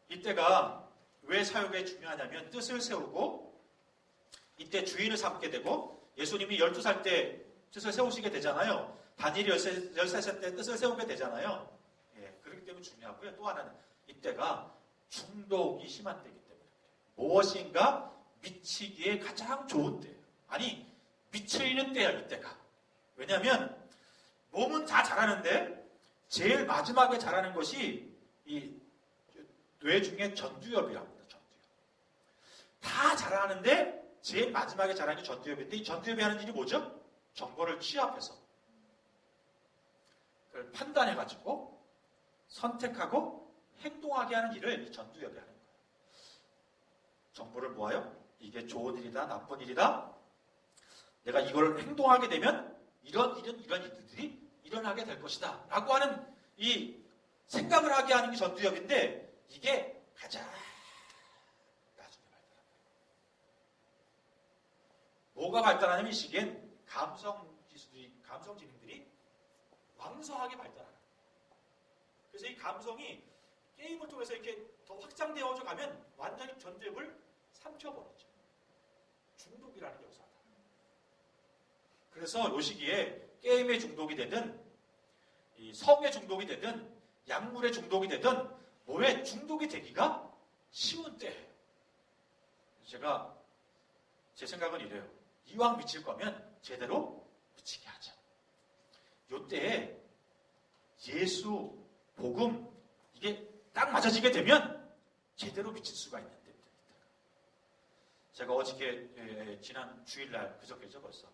[SPEAKER 1] 이때가 왜 사역이 중요하냐면 뜻을 세우고 이때 주인을 삼게 되고 예수님이 12살 때 뜻을 세우시게 되잖아요. 다니엘이 13살 때 뜻을 세우게 되잖아요. 그렇기 때문에 중요하고요. 또 하나는 이때가 중독이 심한 때이기 때문에 무엇인가 미치기에 가장 좋은 때예요. 아니 미치는 때야 이때가. 왜냐하면 몸은 다 잘하는데 제일 마지막에 잘하는 것이 이 뇌 중에 전두엽이랍니다. 전두엽. 다 잘하는데 제일 마지막에 잘하는 게 전두엽인데 이 전두엽이 하는 일이 뭐죠? 정보를 취합해서 그걸 판단해가지고 선택하고 행동하게 하는 일을 이 전두엽이 하는 거예요. 정보를 모아요. 이게 좋은 일이다, 나쁜 일이다. 내가 이걸 행동하게 되면 이런 일들이 일어나게 될 것이다. 라고 하는 이 생각을 하게 하는 게 전두엽인데 이게 가장 나중에 발달합니다. 뭐가 발달하냐면 이 시기엔 감성 지능들이 왕성하게 발달하는 거예요. 그래서 이 감성이 게임을 통해서 이렇게 더 확장되어져 가면 완전히 전두엽을 삼켜버리죠. 중독이라는 게 요소하다. 그래서 이 시기에 게임에 중독이 되든 이 성에 중독이 되든 약물에 중독이 되든 뭐에 중독이 되기가 쉬운 때예요. 제가 제 생각은 이래요. 이왕 미칠 거면 제대로 미치게 하자. 요때에 예수, 복음 이게 딱 맞아지게 되면 제대로 미칠 수가 있는 때입니다. 제가 어저께 지난 주일날 그저께죠 벌써.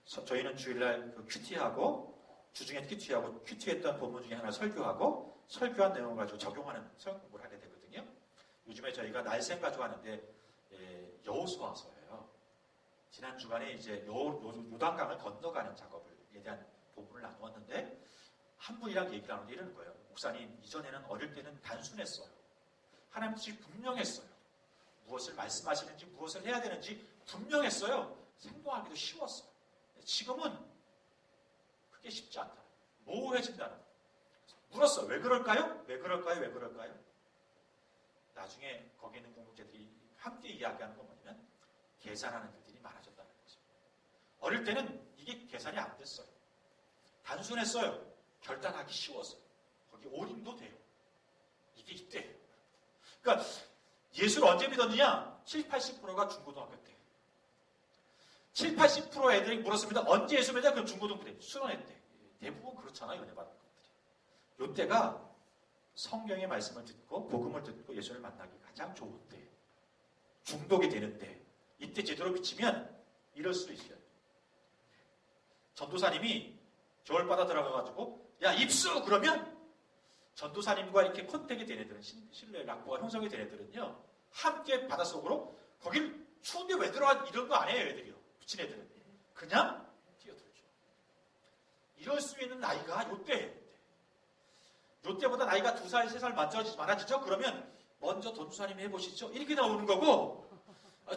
[SPEAKER 1] 저희는 주일날 그 큐티하고 주중에 큐티하고 큐티했던 본문 중에 하나 설교하고 설교한 내용을 가지고 적용하는 성경 공부를 하게 되거든요. 요즘에 저희가 날샘 가지고 하는데 여호수아서예요. 지난 주간에 이제 요단강을 건너가는 작업에 대한 본문을 나누었는데 한 분이랑 얘기를 하는데 이러는 거예요. 목사님 이전에는 어릴 때는 단순했어요. 하나님 뜻이 분명했어요. 무엇을 말씀하시는지 무엇을 해야 되는지 분명했어요. 행동하기도 쉬웠어요. 지금은 그게 쉽지 않다. 모호해진다는 거예요. 물었어요. 왜 그럴까요? 왜 그럴까요? 왜 그럴까요? 나중에 거기 있는 공동체들이 함께 이야기하는 건 뭐냐면 계산하는 일들이 많아졌다는 거죠. 어릴 때는 이게 계산이 안 됐어요. 단순했어요. 결단하기 쉬웠어요. 거기 올인도 돼요. 이게 이때예요. 그러니까 예수를 언제 믿었느냐? 70, 80%가 중고등학교 때. 70, 80% 애들이 물었습니다. 언제 예수 믿었냐? 그럼 중고등부 때. 수련회 때. 대부분 그렇잖아요. 은혜 받는 것들이. 이때가 성경의 말씀을 듣고 복음을 듣고 예수를 만나기 가장 좋은 때. 중독이 되는 때. 이때 제대로 미치면 이럴 수 있어요. 전도사님이 겨울바다 들어가가지고 야 입수! 그러면 전도사님과 이렇게 컨택이 된 애들은 신뢰 낙보가 형성이 된 애들은요 함께 바닷속으로 거길 추운데 왜 들어가 이런 거 안 해요 애들이요. 미친 애들은 그냥 뛰어들죠. 이럴 수 있는 나이가 요때예요. 요때보다 나이가 2살, 3살 많아지죠? 그러면 먼저 전도사님 해보시죠. 이렇게 나오는 거고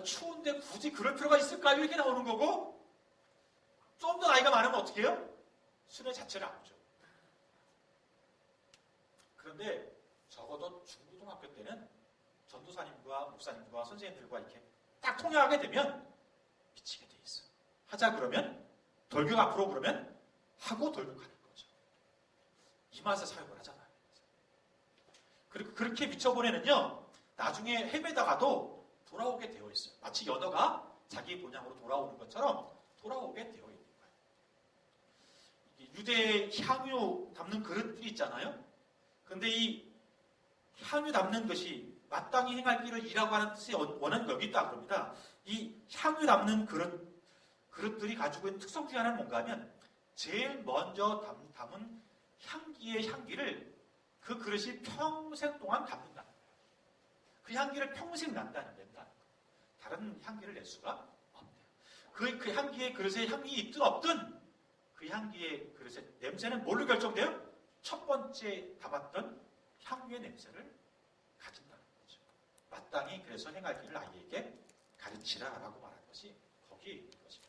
[SPEAKER 1] 추운데 굳이 그럴 필요가 있을까요? 이렇게 나오는 거고 좀 더 나이가 많으면 어떻게 해요? 순회 자체를 안 줘. 그런데 적어도 중고등학교 때는 전도사님과 목사님과 선생님들과 이렇게 딱 통역하게 되면 미치게 돼 있어요. 하자 그러면 돌격 앞으로 그러면 하고 돌격하는 거죠. 이 맛에 사역을 하잖아요. 그리고 그렇게 미쳐보내는요, 나중에 헤매다가도 돌아오게 되어 있어요. 마치 연어가 자기 본향으로 돌아오는 것처럼 돌아오게 되어 있는 거예요. 유대 향유 담는 그릇들이 있잖아요. 그런데 이 향유 담는 것이 마땅히 행할 길을 이라고 하는 뜻의 원어는 여기 있다 그럽니다. 이 향유 담는 그릇들이 가지고 있는 특성 중에 하나는 뭔가 하면 제일 먼저 담은 향기의 향기를 그 그릇이 평생 동안 담는다는 거예요. 그 향기를 평생 낸다는 거예요. 다른 향기를 낼 수가 없네요. 그 향기의 그릇에 향이 있든 없든 그 향기의 그릇의 냄새는 뭘로 결정돼요? 첫 번째 담았던 향유의 냄새를 가진다는 거죠. 마땅히 그래서 행할 길을 아이에게 가르치라라고 말한 것이 거기에 있는 거죠.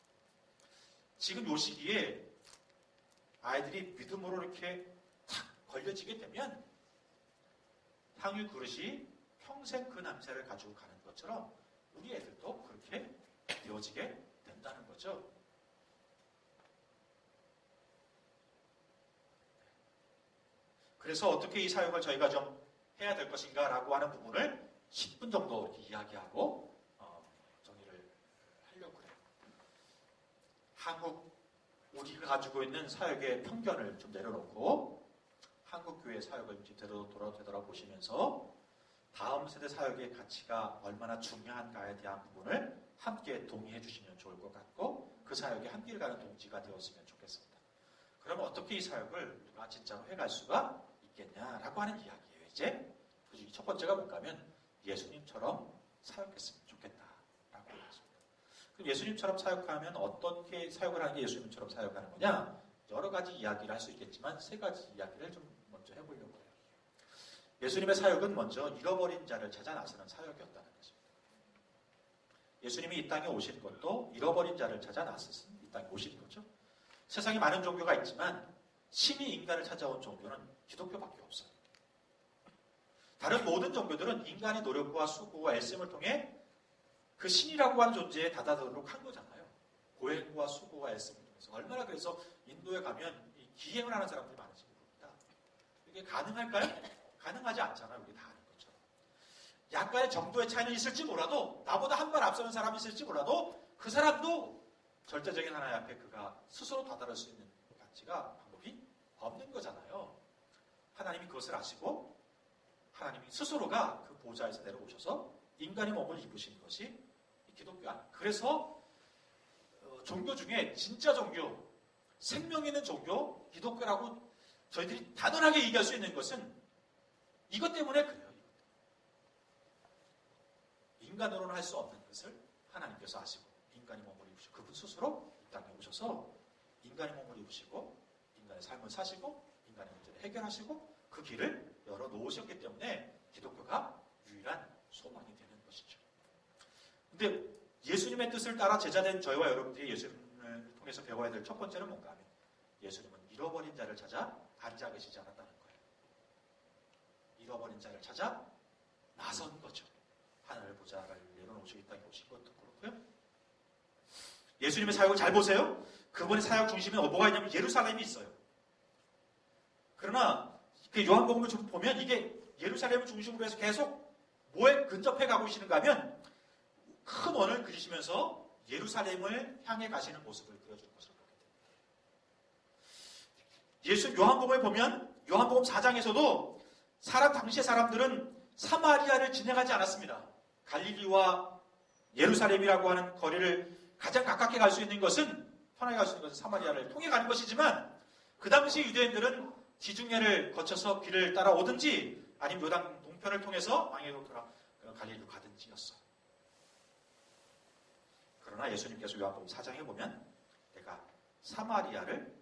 [SPEAKER 1] 지금 요 시기에 아이들이 믿음으로 이렇게 탁 걸려지게 되면 향유 그릇이 평생 그 냄새를 가지고 가는 것처럼 우리 애들도 그렇게 되어지게 된다는 거죠. 그래서 어떻게 이 사역을 저희가 좀 해야 될 것인가 라고 하는 부분을 10분 정도 이렇게 이야기하고 정리를 하려고 그래요. 우리가 가지고 있는 사역의 편견을 좀 내려놓고 한국교회 사역을 제대로 되돌아보시면서 다음 세대 사역의 가치가 얼마나 중요한가에 대한 부분을 함께 동의해 주시면 좋을 것 같고 그 사역에 함께 가는 동지가 되었으면 좋겠습니다. 그러면 어떻게 이 사역을 우리가 진짜로 해갈 수가 있겠냐라고 하는 이야기예요. 이제 그 첫 번째가 뭔가 하면 예수님처럼 사역했으면 좋겠다라고 했습니다. 그럼 예수님처럼 사역하면 어떻게 사역을 하는 게 예수님처럼 사역하는 거냐? 여러 가지 이야기를 할 수 있겠지만 세 가지 이야기를 좀 먼저 해보려고 해요. 예수님의 사역은 먼저 잃어버린 자를 찾아 나서는 사역이었다는 것입니다. 예수님이 이 땅에 오신 것도 잃어버린 자를 찾아 나서서 이 땅에 오신 거죠. 세상에 많은 종교가 있지만 신이 인간을 찾아온 종교는 기독교밖에 없어요. 다른 모든 종교들은 인간의 노력과 수고와 애씀을 통해 그 신이라고 하는 존재에 다다르도록 한 거잖아요. 고행과 수고와 애씀을 통해서. 얼마나 그래서 인도에 가면 기행을 하는 사람들이 많은지 모릅니다. 이게 가능할까요? 가능하지 않잖아요. 우리 다 아는 것처럼. 약간의 정도의 차이는 있을지 몰라도 나보다 한 발 앞서는 사람이 있을지 몰라도 그 사람도 절대적인 하나님 앞에 그가 스스로 다다를 수 있는 가치가 방법이 없는 거잖아요. 하나님이 그것을 아시고 하나님이 스스로가 그 보좌에서 내려오셔서 인간의 몸을 입으신 것이 기독교 안. 그래서 종교 중에 진짜 종교, 생명 있는 종교, 기독교라고 저희들이 단언하게 얘기할 수 있는 것은 이것 때문에 그래요. 인간으로는 할 수 없는 것을 하나님께서 아시고 인간의 몸을 입으시고 그분 스스로 이 땅에 오셔서 인간의 몸을 입으시고 인간의 삶을 사시고 인간의 문제를 해결하시고 그 길을 열어놓으셨기 때문에 기독교가 유일한 소망이 되는 것이죠. 근데 예수님의 뜻을 따라 제자된 저희와 여러분들이 예수님을 통해서 배워야 될 첫 번째는 뭔가 하면 예수님은 잃어버린 자를 찾아 앉아 계시지 않았다는 거예요. 잃어버린 자를 찾아 나선 거죠. 하늘 보좌를 내려놓으시고 이 땅에 오신 것도 그렇고요. 예수님의 사역을 잘 보세요. 그분의 사역 중심에 뭐가 있냐면 예루살렘이 있어요. 그러나 그 요한복음을 좀 보면 이게 예루살렘을 중심으로 해서 계속 뭐에 근접해 가고 계시는가 하면 큰 원을 그리시면서 예루살렘을 향해 가시는 모습을 그려주는 것을 보게 됩니다. 요한복음에 보면 요한복음 4장에서도 당시의 사람들은 사마리아를 진행하지 않았습니다. 갈릴리와 예루살렘이라고 하는 거리를 가장 가깝게 갈 수 있는 것은 편하게 갈 수 있는 것은 사마리아를 통해 가는 것이지만 그 당시 유대인들은 지중해를 거쳐서 길을 따라오든지 아니면 요단 동편을 통해서 왕해로 돌아 갈릴리로 가든지였어요. 그러나 예수님께서 요한복음 4장에 보면 내가 사마리아를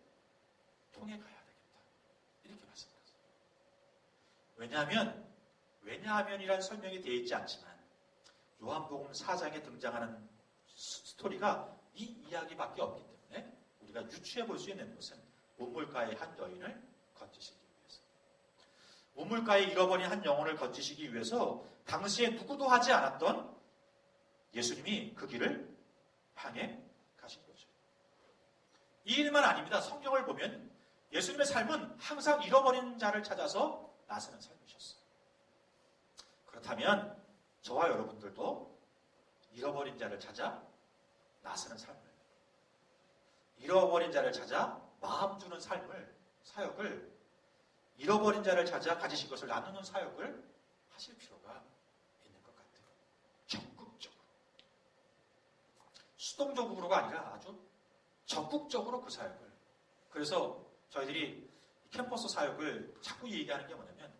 [SPEAKER 1] 통해 가야 되겠다. 이렇게 말씀하셨어요. 왜냐하면이라는 설명이 되어 있지 않지만 요한복음 4장에 등장하는 스토리가 이 이야기밖에 없기 때문에 우리가 유추해 볼 수 있는 것은 우물가의 한 여인을 건지시기 위해서. 우물가에 잃어버린 한 영혼을 건지시기 위해서 당시에 누구도 하지 않았던 예수님이 그 길을 향해 가신 거죠. 이 일만 아닙니다. 성경을 보면 예수님의 삶은 항상 잃어버린 자를 찾아서 나서는 삶이셨어요. 그렇다면 저와 여러분들도 잃어버린 자를 찾아 나서는 삶을, 잃어버린 자를 찾아 마음 주는 삶을, 사역을, 잃어버린 자를 찾아 가지신 것을 나누는 사역을 하실 필요가 있는 것 같아요. 적극적으로. 수동적으로가 아니라 아주 적극적으로 그 사역을. 그래서 저희들이 캠퍼스 사역을 자꾸 얘기하는 게 뭐냐면,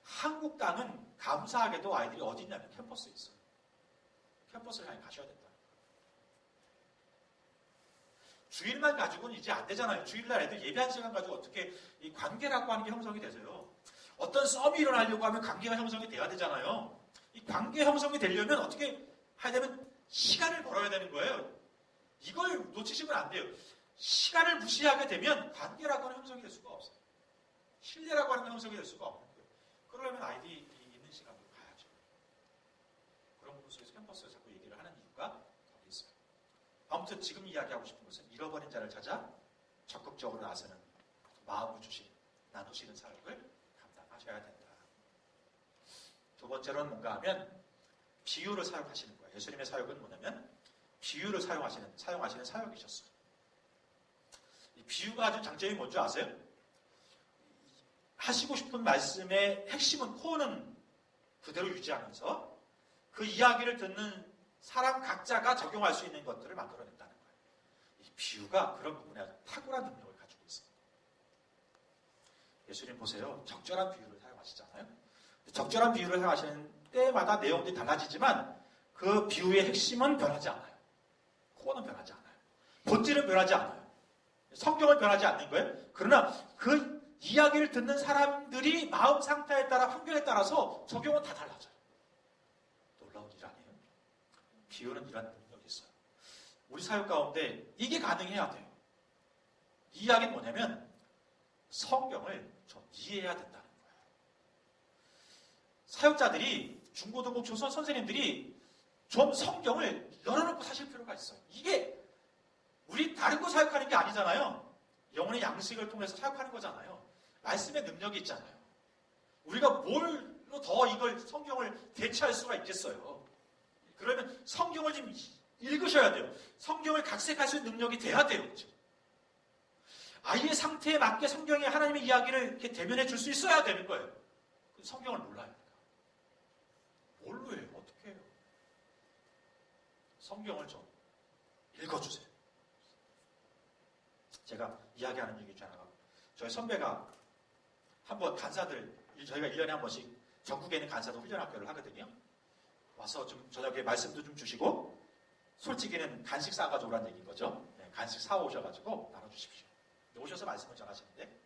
[SPEAKER 1] 한국 땅은 감사하게도 아이들이 어디 있냐면 캠퍼스에 있어요. 캠퍼스를 향해 가셔야 된다. 주일만 가지고는 이제 안 되잖아요. 주일날 애들 예배한 시간 가지고 어떻게 이 관계라고 하는 게 형성이 되세요. 어떤 썸이 일어나려고 하면 관계가 형성이 돼야 되잖아요. 이 관계 형성이 되려면 어떻게 해야 되면 시간을 벌어야 되는 거예요. 이걸 놓치시면 안 돼요. 시간을 무시하게 되면 관계라고 하는 형성이 될 수가 없어요. 신뢰라고 하는 형성이 될 수가 없는 거예요. 그러려면 아이들이 있는 시간으로 가야죠. 그런 부분 속에서 캠퍼스에 자꾸 얘기를 하는 이유가 거기 있어요. 아무튼 지금 이야기하고 싶은 것은 잃어버린 자를 찾아 적극적으로 나서는, 마음을 주신, 나누시는 사역을 감당하셔야 된다. 두 번째로는 뭔가 하면 비유를 사용하시는 거예요. 예수님의 사역은 뭐냐면 비유를 사용하시는 사역이셨어요. 이 비유가 아주 장점이 뭔지 아세요? 하시고 싶은 말씀의 핵심은, 코어는 그대로 유지하면서 그 이야기를 듣는 사람 각자가 적용할 수 있는 것들을 만들어낸다는 거예요. 이 비유가 그런 부분에 아주 탁월한 능력을 가지고 있습니다. 예수님 보세요. 적절한 비유를 사용하시잖아요. 적절한 비유를 사용하시는 때마다 내용들이 달라지지만 그 비유의 핵심은 변하지 않아요. 코어는 변하지 않아요. 본질은 변하지 않아요. 성경은 변하지 않는 거예요. 그러나 그 이야기를 듣는 사람들이 마음 상태에 따라, 환경에 따라서 적용은 다 달라져요. 놀라운 일 아니에요? 비유는 이런 능력이 있어요. 우리 사역 가운데 이게 가능해야 돼요. 이 이야기는 뭐냐면 성경을 좀 이해해야 된다는 거예요. 사역자들이, 중고등부 조선 선생님들이 좀 성경을 열어놓고 사실 필요가 있어요. 이게 우리 다른 거 사역하는 게 아니잖아요. 영혼의 양식을 통해서 사역하는 거잖아요. 말씀의 능력이 있잖아요. 우리가 뭘로 더 이걸, 성경을 대체할 수가 있겠어요. 그러면 성경을 좀 읽으셔야 돼요. 성경을 각색할 수 있는 능력이 돼야 돼요. 그렇죠? 아이의 상태에 맞게 성경에 하나님의 이야기를 이렇게 대변해 줄 수 있어야 되는 거예요. 성경을 몰라야 돼요. 뭘로 해요? 어떻게 해요? 성경을 좀 읽어주세요. 제가 이야기하는 얘기 중에 하나가, 저희 선배가 한번 간사들, 저희가 1년에 한 번씩 전국에 있는 간사들 훈련학교를 하거든요. 와서 좀 저녁에 말씀도 좀 주시고, 솔직히는 간식 싸가지고 오라는 얘기인 거죠. 네, 간식 사오셔가지고 나눠주십시오. 오셔서 말씀을 전하시는데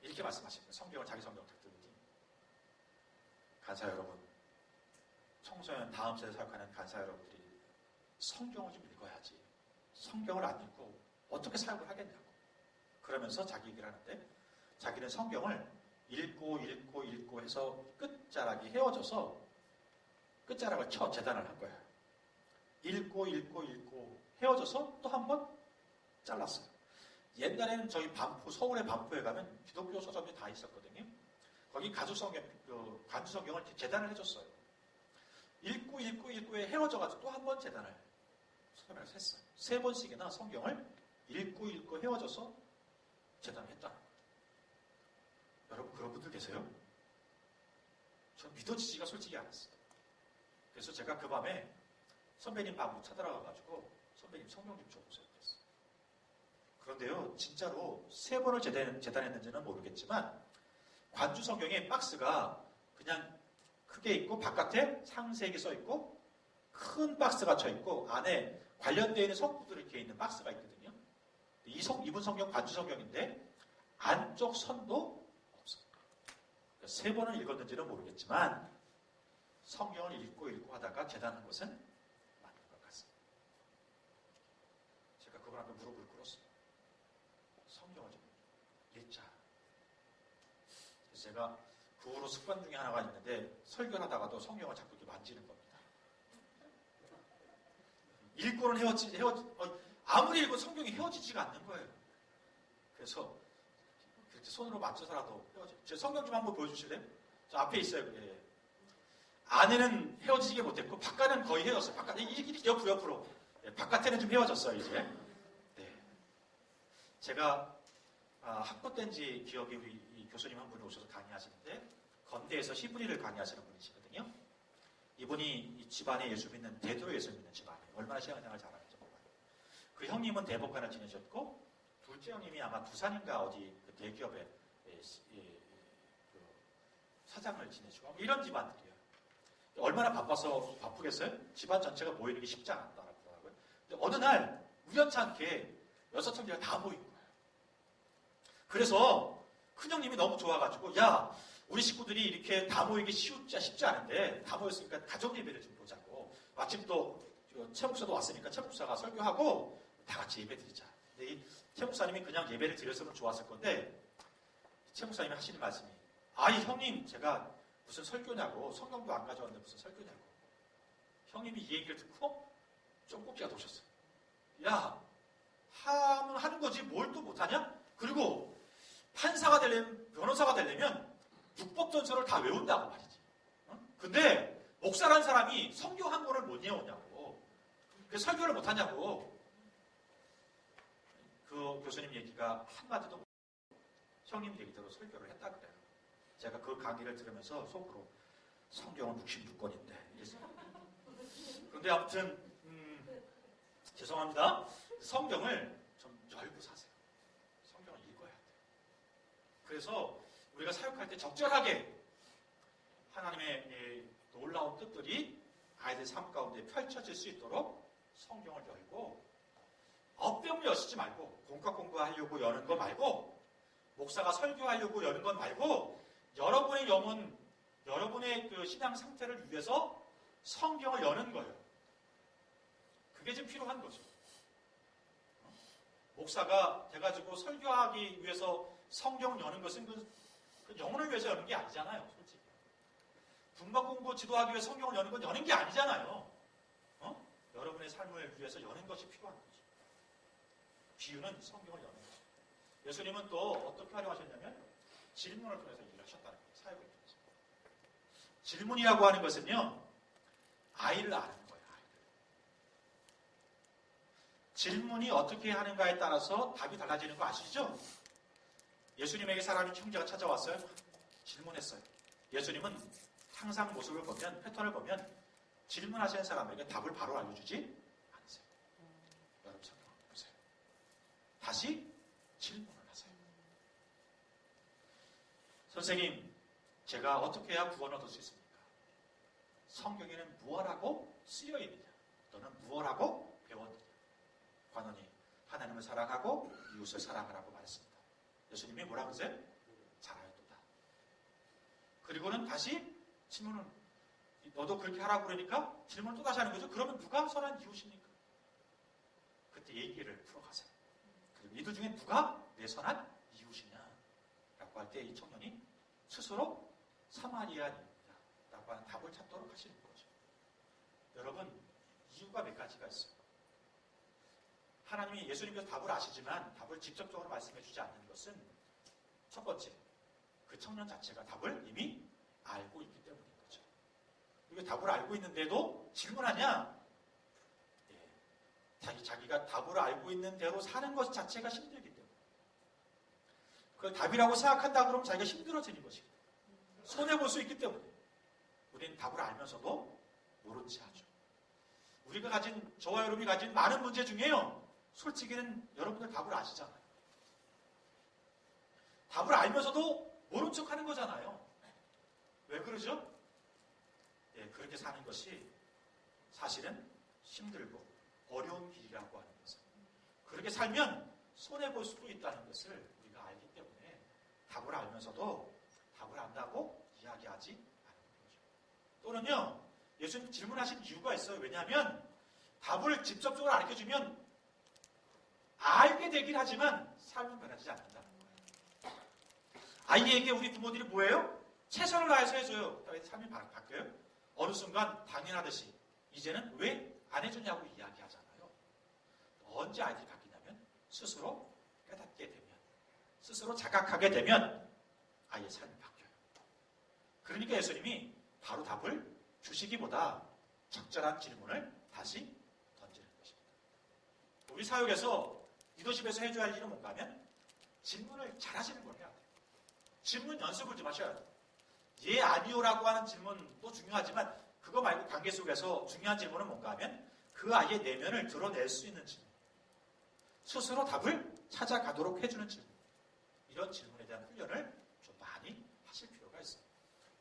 [SPEAKER 1] 이렇게 말씀하십니다. 성경을, 자기 성경을 딱 들으니, 간사 여러분, 청소년 다음 세대 사역하는 간사 여러분들이 성경을 좀 읽어야지. 성경을 안 읽고 어떻게 사역을 하겠냐고. 그러면서 자기 얘기를 하는데, 자기는 성경을 읽고 해서 끝자락이 헤어져서 끝자락을 쳐 재단을 한 거예요. 읽고 헤어져서 또 한 번 잘랐어요. 옛날에는 저희 반포, 서울의 반포에 가면 기독교 서점이 다 있었거든요. 거기 가주성경, 관주성경을 재단을 해줬어요. 읽고에 헤어져가지고 또 한 번 재단을 했어요. 3번씩이나 성경을 읽고 헤어져서 재단을 했다. 여러분, 그런 분들 계세요? 전 믿어지지가 솔직히 않았어요. 그래서 제가 그 밤에 선배님 방 찾아가가지고, 선배님 성경 좀 줘보세요. 그랬어요. 그런데요, 진짜로 3번을 재단했는지는 모르겠지만, 관주 성경의 박스가 그냥 크게 있고, 바깥에 창세기 써 있고, 큰 박스가 쳐 있고, 안에 관련되어 있는 성구들이 이렇게 있는 박스가 있거든요. 이분 성경 관주 성경인데 안쪽 선도 없어요. 그러니까 3번을 읽었는지는 모르겠지만 성경을 읽고 하다가 재단한 것은 맞는 것 같습니다. 제가 그분 앞에 무릎을 꿇었어요. 성경을 좀 읽자. 그래서 제가 그 후로 습관 중에 하나가 있는데 설교를 하다가도 성경을 자꾸 이렇게 만지는 겁니다. 읽고는 아무리 읽어도 성경이 헤어지지가 않는 거예요. 그래서 그렇게 손으로 만져서라도 헤어져요. 제 성경 좀 한번 보여주실래요? 저 앞에 있어요. 예. 안에는 헤어지지 못했고 바깥은 거의 헤어졌어요. 바깥 이렇게 옆으로. 예, 바깥에는 좀 헤어졌어요 이제. 네. 제가 학부 때인지 기억에 이 교수님 한 분이 오셔서 강의하시는데 건대에서 히브리를 강의하시는 분이시거든요. 이분이 이 집안에 예수 믿는 대도로 예수 믿는 집안이에요. 얼마나 신앙생활 잘하는지 몰라요. 그 형님은 대법관을 지내셨고 둘째 형님이 아마 부산인가 어디 그 대기업의 그 사장을 지내시고 이런 집안들이에요. 얼마나 바쁘겠어요? 집안 전체가 모이는 게 쉽지 않았다고 하더라고요. 근데 어느 날 우연찮게 6형제가 다 모인 거예요. 그래서 큰형님이 너무 좋아가지고 야 우리 식구들이 이렇게 다 모이기 쉽지 않은데 다 모였으니까 가족 예배를 좀 보자고 마침 또 최 목사도 왔으니까 최 목사가 설교하고 다 같이 예배 드리자. 근데 이 최 목사님이 그냥 예배를 드렸으면 좋았을 건데 최 목사님이 하시는 말씀이 이 형님 제가 무슨 설교냐고 성경도 안 가져왔는데 무슨 설교냐고 형님이 이 얘기를 듣고 좀 꼭지가 도셨어요. 야 하면 하는 거지 뭘 또 못하냐? 그리고 판사가 되려면 변호사가 되려면 육법전서를 다 외운다고 말이지. 근데 목사라는 사람이 성경 한 권을 못 외우냐고. 그래서 설교를 못하냐고. 그 교수님 얘기가 한마디도 못 형님 얘기대로 설교를 했다 그래요. 제가 그 강의를 들으면서 속으로 성경은 66권인데 그런데 아무튼 죄송합니다. 성경을 좀 열고 사세요. 성경을 읽어야 돼요. 그래서 우리가 사역할 때 적절하게 하나님의 놀라운 뜻들이 아이들 삶 가운데 펼쳐질 수 있도록 성경을 열고 엇병을 여시지 말고 공과 공부하려고 여는 거 말고 목사가 설교하려고 여는 건 말고 여러분의 영혼, 여러분의 그 신앙 상태를 위해서 성경을 여는 거예요. 그게 지금 필요한 거죠. 목사가 돼가지고 설교하기 위해서 성경을 여는 것은 그 영혼을 위해서 여는 게 아니잖아요. 솔직히. 분반 공부 지도하기 위해 성경을 여는 건 여는 게 아니잖아요. 여러분의 삶을 위해서 여는 것이 필요한 거죠. 비유는 성경을 여는 거죠. 예수님은 또 어떻게 활용하셨냐면 질문을 통해서 일을 하셨다는 거예요. 사역을 통해서. 질문이라고 하는 것은요. 아이를 아는 거예요. 아이를. 질문이 어떻게 하는가에 따라서 답이 달라지는 거 아시죠? 예수님에게 사람이 형제가 찾아왔어요. 질문했어요. 예수님은 항상 모습을 보면 패턴을 보면 질문하시는 사람에게 답을 바로 알려주지 않으세요. 여러분 성경 보세요. 다시 질문을 하세요. 선생님, 제가 어떻게 해야 구원을 얻을 수 있습니까? 성경에는 무엇하고 쓰여 있느냐? 또는 무엇하고 배웠느냐? 관원이 하나님을 사랑하고 이웃을 사랑하라고 말했습니다. 예수님이 뭐라 그러세요? 잘하였도다. 그리고는 다시 질문을 너도 그렇게 하라고 그러니까 질문을 또 다시 하는 거죠. 그러면 누가 선한 이웃입니까? 그때 얘기를 풀어가세요. 그리고 이들 중에 누가 내 선한 이웃이냐? 라고 할 때 이 청년이 스스로 사마리아인이다 라고 하는 답을 찾도록 하시는 거죠. 여러분, 이유가 몇 가지가 있어요. 하나님이 예수님께서 답을 아시지만 답을 직접적으로 말씀해 주지 않는 것은 첫 번째, 그 청년 자체가 답을 이미 알고 있기 때문인 거죠. 이게 답을 알고 있는데도 질문하냐? 자기가 답을 알고 있는 대로 사는 것 자체가 힘들기 때문에. 그걸 답이라고 생각한다 그러면 자기가 힘들어지는 것입니다. 손해볼 수 있기 때문에. 우리는 답을 알면서도 모른 체 하죠. 우리가 가진, 저와 여러분이 가진 많은 문제 중에요. 솔직히는 여러분들 답을 아시잖아요. 답을 알면서도 모른 척 하는 거잖아요. 왜 그러죠? 그렇게 사는 것이 사실은 힘들고 어려운 길이라고 하는 것을. 그렇게 살면 손해볼 수도 있다는 것을 우리가 알기 때문에 답을 알면서도 답을 안다고 이야기하지 않는 거죠. 또는요, 예수님 질문하신 이유가 있어요. 왜냐하면 답을 직접적으로 알려주면 알게 되긴 하지만 삶은 변하지 않는다는 거예요. 아이에게 우리 부모들이 뭐예요? 최선을 다해서 해줘요. 삶이 바뀌어요? 어느 순간 당연하듯이 이제는 왜 안 해주냐고 이야기하잖아요. 언제 아이들이 바뀌냐면 스스로 깨닫게 되면, 스스로 자각하게 되면 아이의 삶이 바뀌어요. 그러니까 예수님이 바로 답을 주시기보다 적절한 질문을 다시 던지는 것입니다. 우리 사역에서 리더십에서 해줘야 할 일은 뭔가 하면 질문을 잘 하시는 걸 해야 돼요. 질문 연습을 좀 하셔야 돼요. 예, 아니요라고 하는 질문도 중요하지만 그거 말고 관계 속에서 중요한 질문은 뭔가 하면 그 아이의 내면을 드러낼 수 있는 질문, 스스로 답을 찾아가도록 해주는 질문, 이런 질문에 대한 훈련을 좀 많이 하실 필요가 있어요.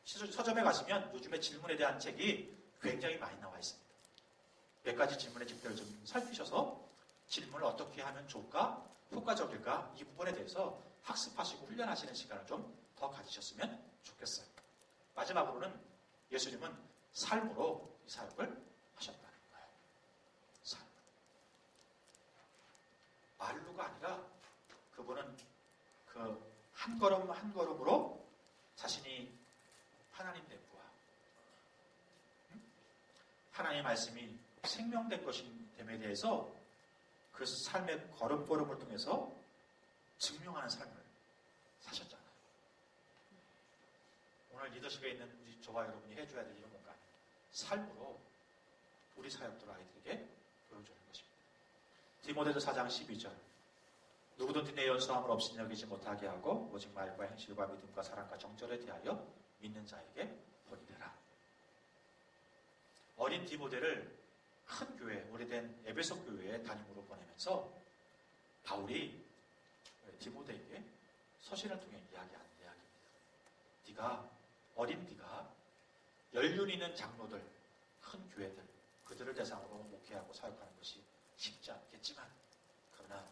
[SPEAKER 1] 서점에 가시면 요즘에 질문에 대한 책이 굉장히 많이 나와 있습니다. 몇 가지 질문의 책들을 좀 살피셔서 질문을 어떻게 하면 좋을까, 효과적일까, 이 부분에 대해서 학습하시고 훈련하시는 시간을 좀 더 가지셨으면 좋겠어요. 마지막으로는 예수님은 삶으로 이 사역을 하셨다는 거예요. 삶. 말로가 아니라 그분은 그 한 걸음 한 걸음으로 자신이 하나님 된 거야. 하나님의 말씀이 생명된 것임에 대해서 그 삶의 걸음걸음을 통해서 증명하는 삶을 사셨잖아요. 오늘 리더십에 있는 우리 저와 여러분이 해줘야 될 일은 뭔가 삶으로 우리 사역들 아이들에게 보여주는 것입니다. 디모데서 4장 12절 누구든지 내 연수함을 없이 여기지 못하게 하고 오직 말과 행실과 믿음과 사랑과 정절에 대하여 믿는 자에게 보내라. 어린 디모데를 큰 교회, 오래된 에베소 교회의 담임으로 보내면서 바울이 디모데에게 서신을 통해 이야기하는 이야기입니다. 네가 연륜 있는 장로들, 큰 교회들, 그들을 대상으로 목회하고 사역하는 것이 쉽지 않겠지만 그러나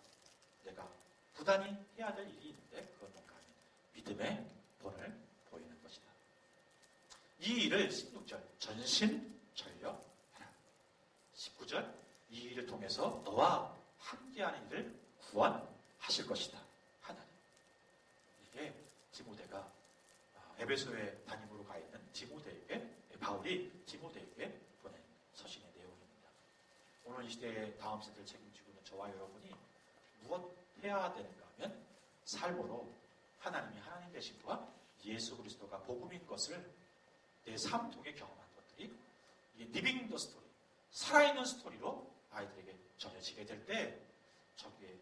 [SPEAKER 1] 내가 부단히 해야 될 일이 있는데 그건 뭔가 하면 믿음의 본을 보이는 것이다. 이 일을 16절 전심전력해라. 19절 이 일을 통해서 너와 함께하는 일을 구원하실 것이다. 하나님. 이게 디모데가 에베소의 담임으로 가 있는 바울이 디모데에게 보낸 서신의 내용입니다. 오늘 이 시대의 다음 세대를 책임지고 있는 저와 여러분이 무엇 해야 되는가 하면 삶으로 하나님이 하나님 되심과 예수 그리스도가 복음인 것을 내 삶 통해 경험한 것들이 이게 리빙 더 스토리, 살아있는 스토리로 아이들에게 전해지게 될 때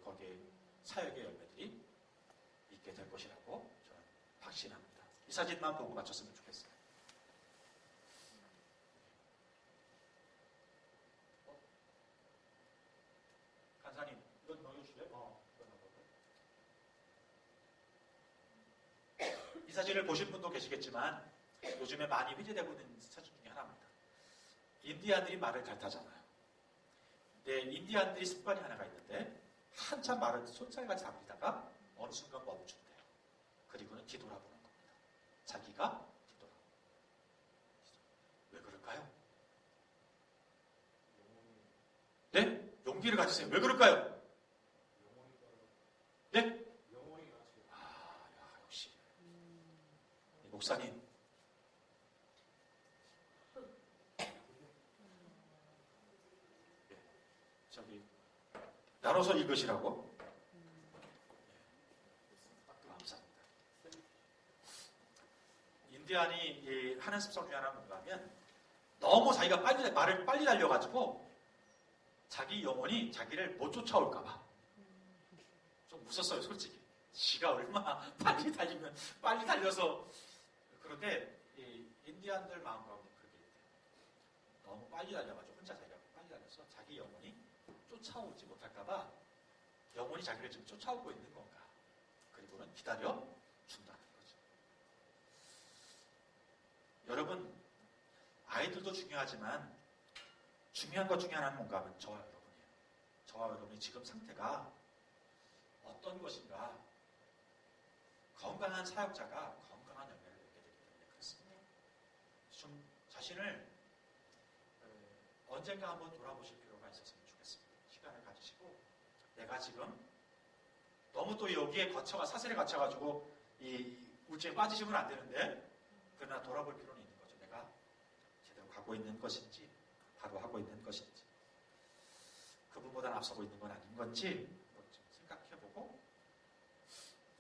[SPEAKER 1] 거기에 사역의 열매들이 있게 될 것이라고 저는 확신합니다. 이 사진만 보고 마쳤으면 좋겠어요. 간사님, 이건 넣어주실래요? 이 사진을 보신 분도 계시겠지만 요즘에 많이 회자되고 있는 사진 중에 하나입니다. 인디안들이 말을 잘 타잖아요. 근데 인디안들이 습관이 하나가 있는데 한참 말을 손살같이 담기다가 어느 순간 멈춘대요. 그리고는 뒤돌아보는 겁니다. 자기가 뒤돌아보는 거예요. 왜 그럴까요? 네? 용기를 가지세요. 왜 그럴까요? 네? 역시 목사님 나눠서 읽으시라고. 감사합니다. 인디안이 하는 습성 중에 하나는 뭔가 하면 너무 자기가 말을 빨리 달려가지고 자기 영혼이 자기를 못 쫓아올까봐 좀 무섭어요, 솔직히. 지가 얼마나 빨리 달려서. 그런데 인디안들 마음 가운데 그렇게 돼요. 너무 빨리 달려가지고 혼자 자기가 빨리 달려서 자기 영혼이 쫓아오지 못할까봐 영혼이 자기를 지금 쫓아오고 있는 건가. 그리고는 기다려 준다는 거죠. 여러분, 아이들도 중요하지만 중요한 것 중에 하나는 뭔가 하면 저와 여러분이에요. 저와 여러분이 지금 상태가 어떤 것인가. 건강한 사역자가 건강한 열매를 맺게 되기 때문에 그렇습니다. 좀 자신을 언젠가 한번 돌아보실 필요가 있었으면 좋겠습니다. 시간을 가지시고 내가 지금 너무 또 여기에 사슬에 갇혀가지고 이 우울증에 빠지시면 안 되는데, 그러나 돌아볼 필요는 있는 거죠. 내가 제대로 가고 있는 것인지, 바로 하고 있는 것인지, 그분보다 앞서고 있는 건 아닌 건지 좀 생각해보고,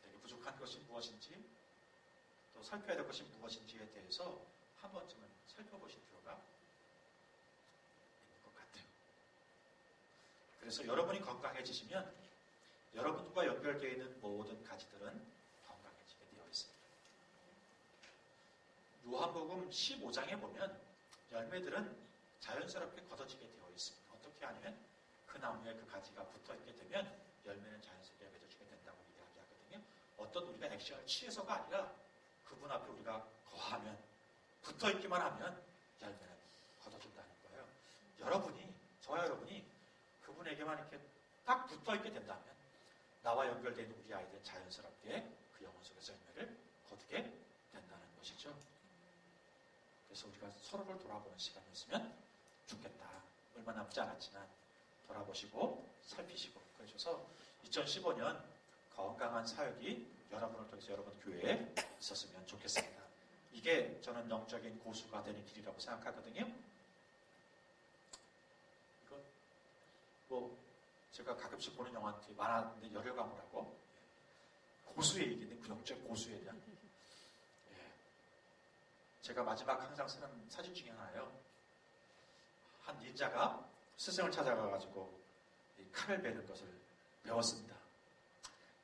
[SPEAKER 1] 내게 부족한 것이 무엇인지, 또 살펴야 될 것이 무엇인지에 대해서 한 번쯤은 살펴보실 필요가 있는 것 같아요. 그래서 여러분이 건강해지시면 여러분과 연결되어 있는 모든 가지들은 건강해지게 되어 있습니다. 요한복음 15장에 보면 열매들은 자연스럽게 걷어지게 되어 있습니다. 어떻게 하면 그 나무에 그 가지가 붙어있게 되면 열매는 자연스럽게 맺어지게 된다고 이야기하거든요. 어떤 우리가 액션을 취해서가 아니라 그분 앞에 우리가 거하면, 붙어있기만 하면 열매는 걷어진다는 거예요. 여러분이, 저와 여러분이 그분에게만 이렇게 딱 붙어있게 된다면 나와 연결된 우리 아이들은 자연스럽게 그 영혼 속에서 열매를 거두게 된다는 것이죠. 그래서 우리가 서로를 돌아보는 시간이었으면 좋겠다. 얼마 남지 않았지만 돌아보시고 살피시고 그러셔서 2015년 건강한 사역이 여러분을 통해서 여러분 교회에 있었으면 좋겠습니다. 이게 저는 영적인 고수가 되는 길이라고 생각하거든요. 이거 뭐 제가 가끔씩 보는 영화 많았는데 열혈광고라고, 고수의 얘기인데 그 영적 고수에 대한, 제가 마지막 항상 쓰는 사진 중에 하나예요. 한 닌자가 스승을 찾아가가지고 이 칼을 베는 것을 배웠습니다.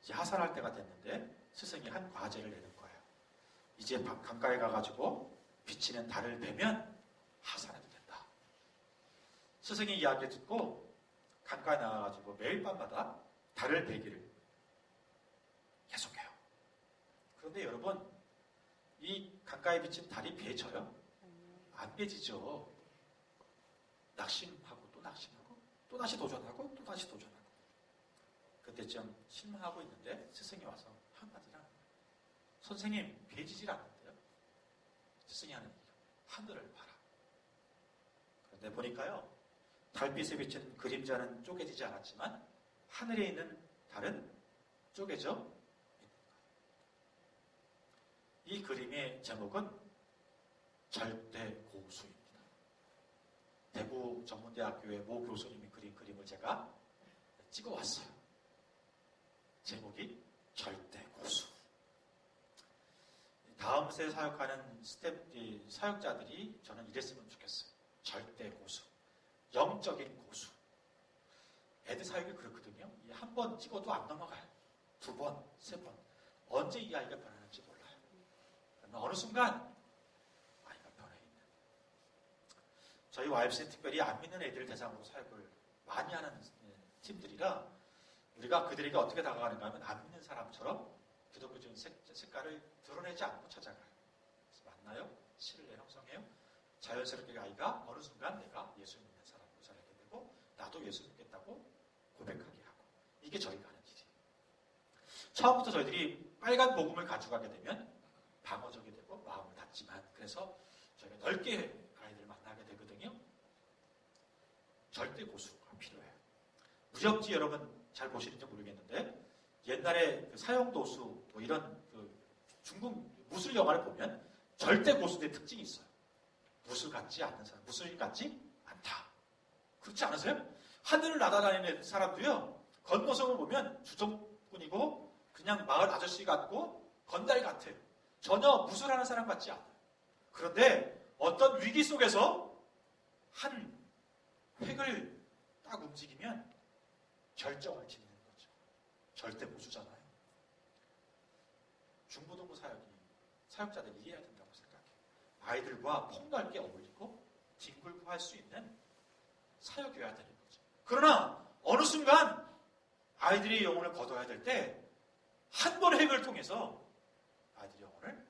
[SPEAKER 1] 이제 하산할 때가 됐는데 스승이 한 과제를 내는 거예요. 이제 강가에 가가지고 비치는 달을 베면 하산해도 된다. 스승의 이야기를 듣고 강가에 나가가지고 매일 밤마다 달을 베기를 계속해요. 그런데 여러분, 이 강가에 비친 달이 베져요? 안 베지죠. 낙심하고 또 낙심하고 또 다시 도전하고 또 다시 도전하고. 그때쯤 실망하고 있는데 스승이 와서 한마디랑, 선생님 베지질 않는데요? 스승이 하는 얘기가 하늘을 봐라. 그런데 보니까요, 달빛에 비친 그림자는 쪼개지지 않았지만 하늘에 있는 달은 쪼개져 있는 거예요. 이 그림의 제목은 절대고수입니다. 대구 전문대학교의 모 교수님이 그린 그림을 제가 찍어왔어요. 제목이 절대고수. 다음 세에 사역하는 사역자들이 저는 이랬으면 좋겠어요. 절대고수. 영적인 고수. 애들 사역이 그렇거든요. 한 번 찍어도 안 넘어가요. 2번, 3번. 언제 이 아이가 변하는지 몰라요. 그러나 어느 순간 아이가 변해 있는. 저희 YFC는 특별히 안 믿는 애들 대상으로 사역을 많이 하는 팀들이라 우리가 그들에게 어떻게 다가가는가 하면 안 믿는 사람처럼 기독교적인 색깔을 드러내지 않고 찾아가요. 그래서 만나요. 신뢰 형성해요. 자연스럽게 아이가 어느 순간 내가 예수 믿는 사람으로 자라게 되고 나도 예수 믿겠다고 고백하게 하고, 이게 저희가 하는 일이에요. 처음부터 저희들이 빨간 복음을 가져가게 되면 방어적이 되고 마음을 닫지만, 그래서 저희가 넓게 아이들을 만나게 되거든요. 절대 고수가 필요해요. 무적지 여러분 잘 보시는지 모르겠는데 옛날에 그 사형도수 뭐 이런 그 중국 무술 영화를 보면 절대 고수들의 특징이 있어요. 무술 같지 않는 사람, 무술 같지 않다. 그렇지 않으세요? 하늘을 날아다니는 사람도요, 겉모습을 보면 주정꾼이고 그냥 마을 아저씨 같고 건달 같아요. 전혀 무술하는 사람 같지 않아요. 그런데 어떤 위기 속에서 한 획을 딱 움직이면 결정을 짓는 거죠. 절대 고수잖아요. 중고등부 사역자들이 이해해야 된다고 생각해요. 아이들과 폭넓게 어울리고 뒹굴고 할 수 있는 사역이어야 되는 거죠. 그러나 어느 순간 아이들이 영혼을 거둬야 될 때 한 번의 획을 통해서 아이들이 영혼을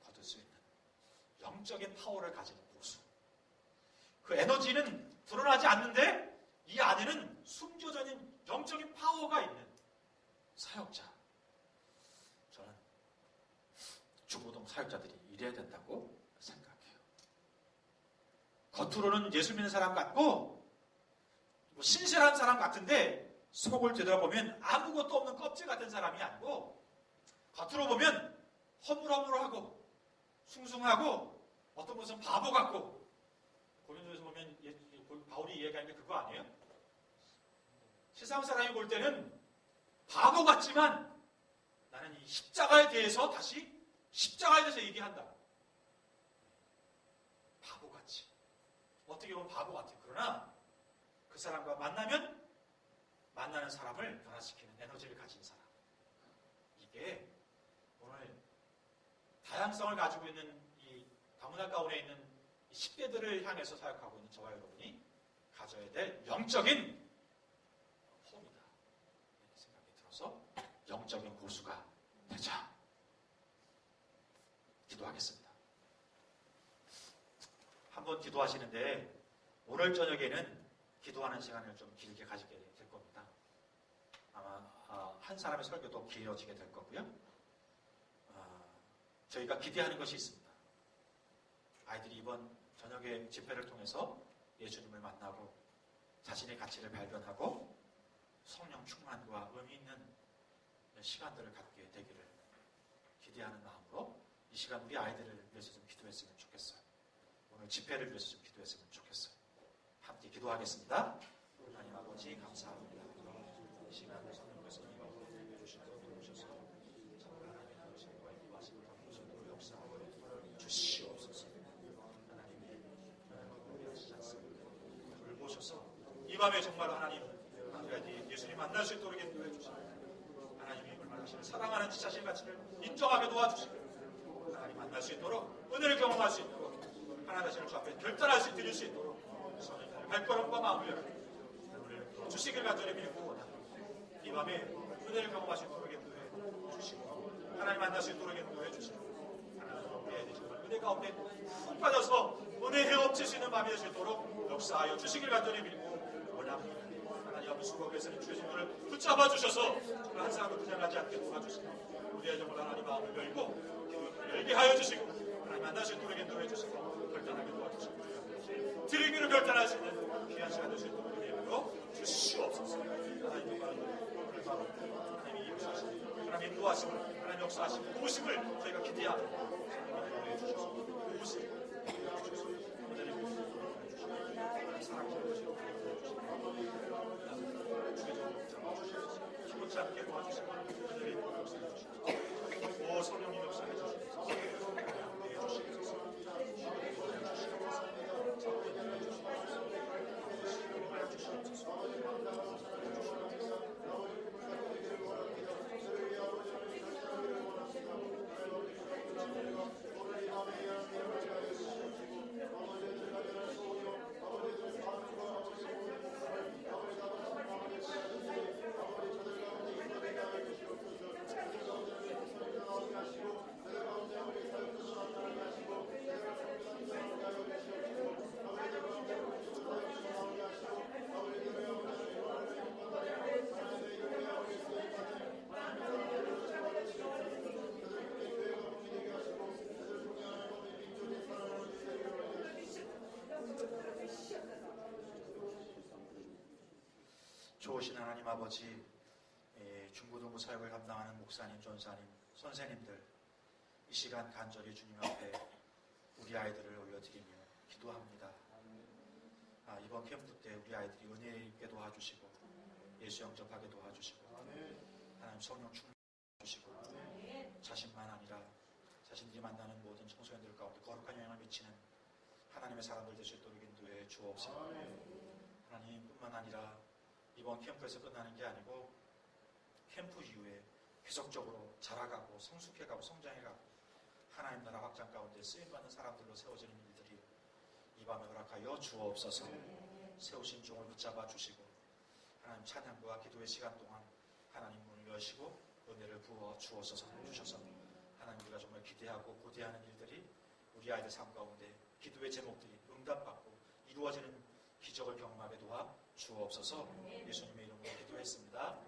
[SPEAKER 1] 거둘 수 있는 영적인 파워를 가진 고수. 그 에너지는 드러나지 않는데 이 안에는 숨겨져 있는 영적인 파워가 있는 사역자. 저는 중고등 사역자들이 이래야 된다고 생각해요. 겉으로는 예수 믿는 사람 같고 신실한 사람 같은데 속을 되돌아보면 아무것도 없는 껍질 같은 사람이 아니고, 겉으로 보면 허물허물하고 숭숭하고 어떤 것은 바보 같고 고린도에서 보면 바울이 이야기하는 게 그거 아니에요? 세상 사람이 볼 때는 바보 같지만 나는 이 십자가에 대해서 다시 십자가에 대해서 얘기한다. 바보같이. 어떻게 보면 바보 같아. 그러나 그 사람과 만나면 만나는 사람을 변화시키는 에너지를 가진 사람. 이게 오늘 다양성을 가지고 있는 이 다문화 가운데 있는 10대들을 향해서 사역하고 있는 저와 여러분이 가져야 될 영적인 폼이다. 이렇게 생각이 들어서 영적인 고수가 되자. 기도하겠습니다. 한번 기도하시는데 오늘 저녁에는 기도하는 시간을 좀 길게 가지게 될 겁니다. 아마 한 사람의 설교도 길어지게 될 거고요. 저희가 기대하는 것이 있습니다. 아이들이 이번 저녁에 집회를 통해서 예수님을 만나고 자신의 가치를 발견하고 성령 충만과 의미 있는 시간들을 갖게 되기를 기대하는 마음으로 이 시간 우리 아이들을 위해서 좀 기도했으면 좋겠어요. 오늘 집회를 위해서 좀 기도했으면 좋겠어요. 함께 기도하겠습니다. 하나님 아버지 감사합니다. 이 시간 성령께서 임하고 주시도록 도우셔서 하나님의 당신과 임하심을 담으시도록 역사하여 주시옵소서. 하나님이 우리하시지 않습니다. 돌보셔서 이 밤에 정말 하나님 예수님 만날 수 있도록 인도해 주시고 하나님이 얼마나 사랑하는 자신의 가치를 인정하게 도와주시고 하나님 만날 수 있도록 은혜를 경험할 수 있도록 하나님 자신을 주 앞에 결단할 수 드릴 수 있도록 발걸음과 마음을 열어 주시길 간절히 빌고 이 밤에 은혜를 경험할 수 있도록 인도해 주시고 하나님 만날 수 있도록 인도해 주시고 하나님 우리의 정말 은혜 가운데 푹 빠져서 은혜 헤엄칠 수 있는 밤이 될 수 있도록 역사하여 주시길 간절히 빌고 원합니다. 하나님 아버지 수고께서는 주의 손을 붙잡아 주셔서 정말 한 사람을 부정하지 않게 도와주시고 우리의 정말 하나님 마음을 열고 열게 하여 주시고 하나님 만날 수 있도록 인도해 주시고 결단하게 도와주시고 드리기를 결단할 수 있는 귀한 시간 될 수 있도록 은혜로 주시옵소서. 하나님 정말 하나님이 이루시고 하나님 인도하시고 하나님 역사하시고 도우심을 저희가 기대하고 하나님 인도해 주셔서 도우심 사랑해 주시고 힘을 잡게 도와주시고 하나님의 역사해 주시고 오 성령님 역사해 주시옵소서. 함께해 주시옵소서. 좋으신 하나님 아버지, 중고등부 사역을 감당하는 목사님, 전사님, 선생님들 이 시간 간절히 주님 앞에 우리 아이들을 올려드리며 기도합니다. 이번 캠프 때 우리 아이들이 은혜 있게 도와주시고 예수 영접하게 도와주시고 하나님 성령 충만해 주시고 자신만 아니라 자신들이 만나는 모든 청소년들 가운데 거룩한 영향을 미치는 하나님의 사람들 될 수 있도록 인도해 주옵소서. 하나님뿐만 아니라 이번 캠프에서 끝나는 게 아니고 캠프 이후에 계속적으로 자라가고 성숙해가고 성장해가고 하나님 나라 확장 가운데 쓰임받는 사람들로 세워지는 일들이 이 밤에 허락하여 주옵소서. 세우신 종을 붙잡아 주시고 하나님 찬양과 기도의 시간 동안 하나님 문을 여시고 은혜를 부어 주옵소서. 하나님 우리가 정말 기대하고 고대하는 일들이 우리 아이들 삶 가운데 기도의 제목들이 응답받고 이루어지는 기적을 경험하게 도와 주옵소서. 예수님의 이름으로 기도했습니다.